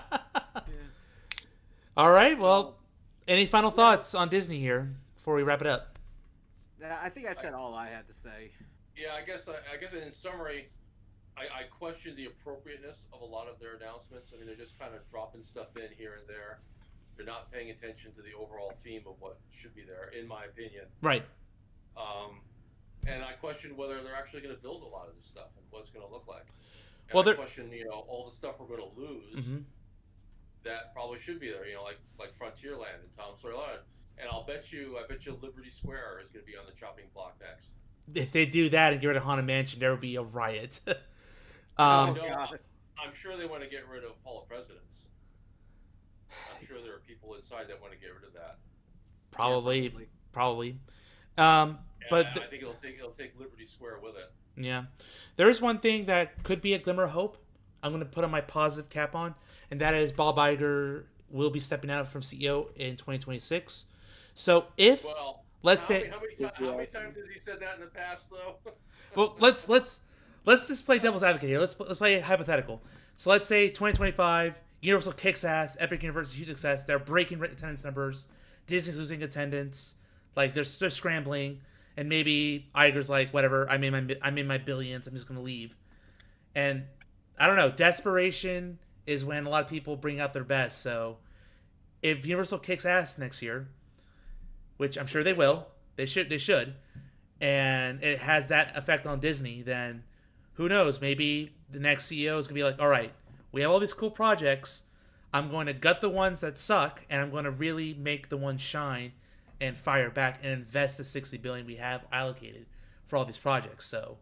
All right. So, Well, any final yeah. thoughts on Disney here before we wrap it up? I think I've said all I had to say. Yeah, I guess in summary, I question the appropriateness of a lot of their announcements. I mean, they're just kind of dropping stuff in here and there. They're not paying attention to the overall theme of what should be there, in my opinion. Right. And I question whether they're actually going to build a lot of this stuff and what it's going to look like. And Well, I question, all the stuff we're going to lose Mm-hmm. that probably should be there. Like Frontierland and Tom Sawyer Island. And I bet you Liberty Square is going to be on the chopping block next. If they do that and get rid of Haunted Mansion, there will be a riot. I know, God. I'm sure they want to get rid of Hall of Presidents. I'm sure there are people inside that want to get rid of that. Probably. And But I think it'll take Liberty Square with it. yeah, there's one thing that could be a glimmer of hope. I'm going to put on my positive cap on, and that is Bob Iger will be stepping out from CEO in 2026. So if Well, let's how say, many times has he said that in the past, though? well, let's just play devil's advocate here. Let's play hypothetical. So let's say 2025, Universal kicks ass, Epic Universe is a huge success. They're breaking attendance numbers. Disney's losing attendance. Like they're scrambling, and maybe Iger's like, whatever. I'm in my billions. I'm just gonna leave. And I don't know. Desperation is when a lot of people bring out their best. So if Universal kicks ass next year, which I'm sure they will, they should, and it has that effect on Disney, then who knows? Maybe the next CEO is gonna be like, all right, we have all these cool projects. I'm going to gut the ones that suck, and I'm going to really make the ones shine and fire back and invest the $60 billion we have allocated for all these projects. So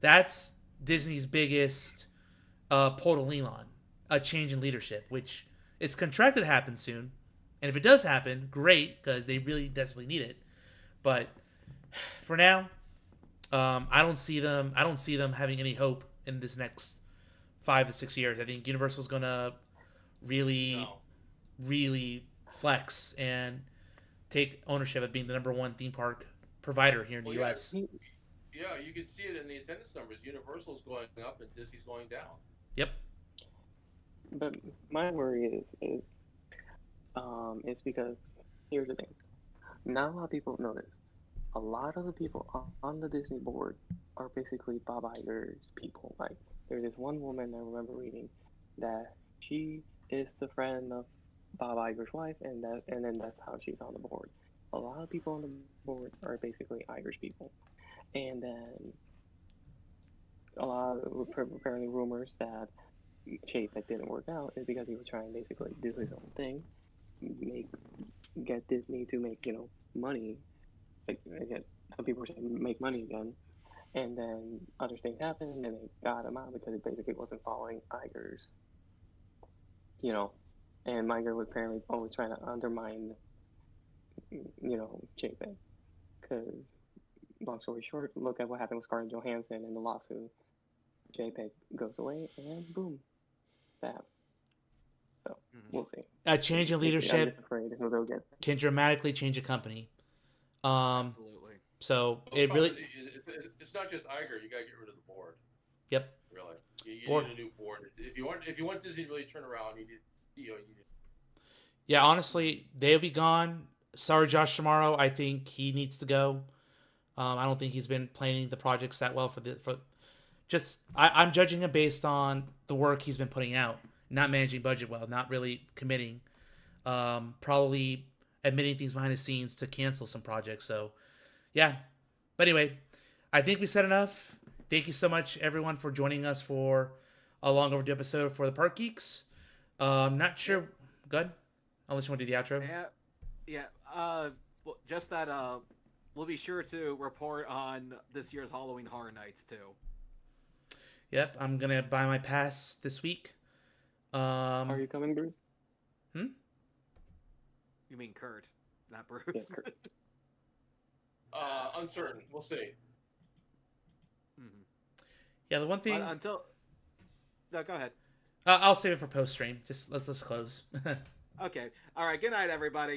that's Disney's biggest pull to lean on, a change in leadership, which it's contracted to happen soon. And if it does happen, great, because they really desperately need it. But for now, I don't see them having any hope in this next 5 to 6 years. I think Universal's gonna really flex and take ownership of being the number one theme park provider here in the U.S. Yeah, you can see it in the attendance numbers. Universal's going up and Disney's going down. Yep. But my worry is it's because here's the thing. Not a lot of people know this. A lot of the people on the Disney board are basically Bob Iger's people. Like there's this one woman I remember reading that she is the friend of Bob Iger's wife, and then that's how she's on the board. A lot of people on the board are basically Iger's people, and then a lot of apparently rumors that Chapek didn't work out is because he was trying to basically do his own thing, get Disney to make money, like get some people say make money again, and then other things happened and they got him out because it basically wasn't following Iger's, and Iger was apparently always trying to undermine, Chapek, because long story short, look at what happened with Scarlett Johansson in the lawsuit. Chapek goes away and boom, bam. So we'll see. A change in I'm leadership just afraid who they'll get. can dramatically change a company. Absolutely. So Well, it really, it's not just Iger. You got to get rid of the board. yep. Really, you Board. need a new board. If you want Disney to really turn around, you need CEO. Yeah, honestly, they'll be gone. Sorry, Josh Tomorrow. I think he needs to go. I don't think he's been planning the projects that well I'm judging him based on the work he's been putting out, not managing budget well, not really committing. probably admitting things behind the scenes to cancel some projects. So, yeah. But anyway, I think we said enough. Thank you so much, everyone, for joining us for a long overdue episode for the Park Geeks. Not sure. Good. I'll let you want to do the outro. Yeah. Well, just that. We'll be sure to report on this year's Halloween Horror Nights too. Yep, I'm gonna buy my pass this week. Are you coming, Bruce? You mean Kurt, not Bruce? Yeah, Kurt. Uncertain. We'll see. Mm-hmm. Yeah, the one thing. Until. No, go ahead. I'll save it for post stream. Just let's close. Okay. All right. Good night, everybody.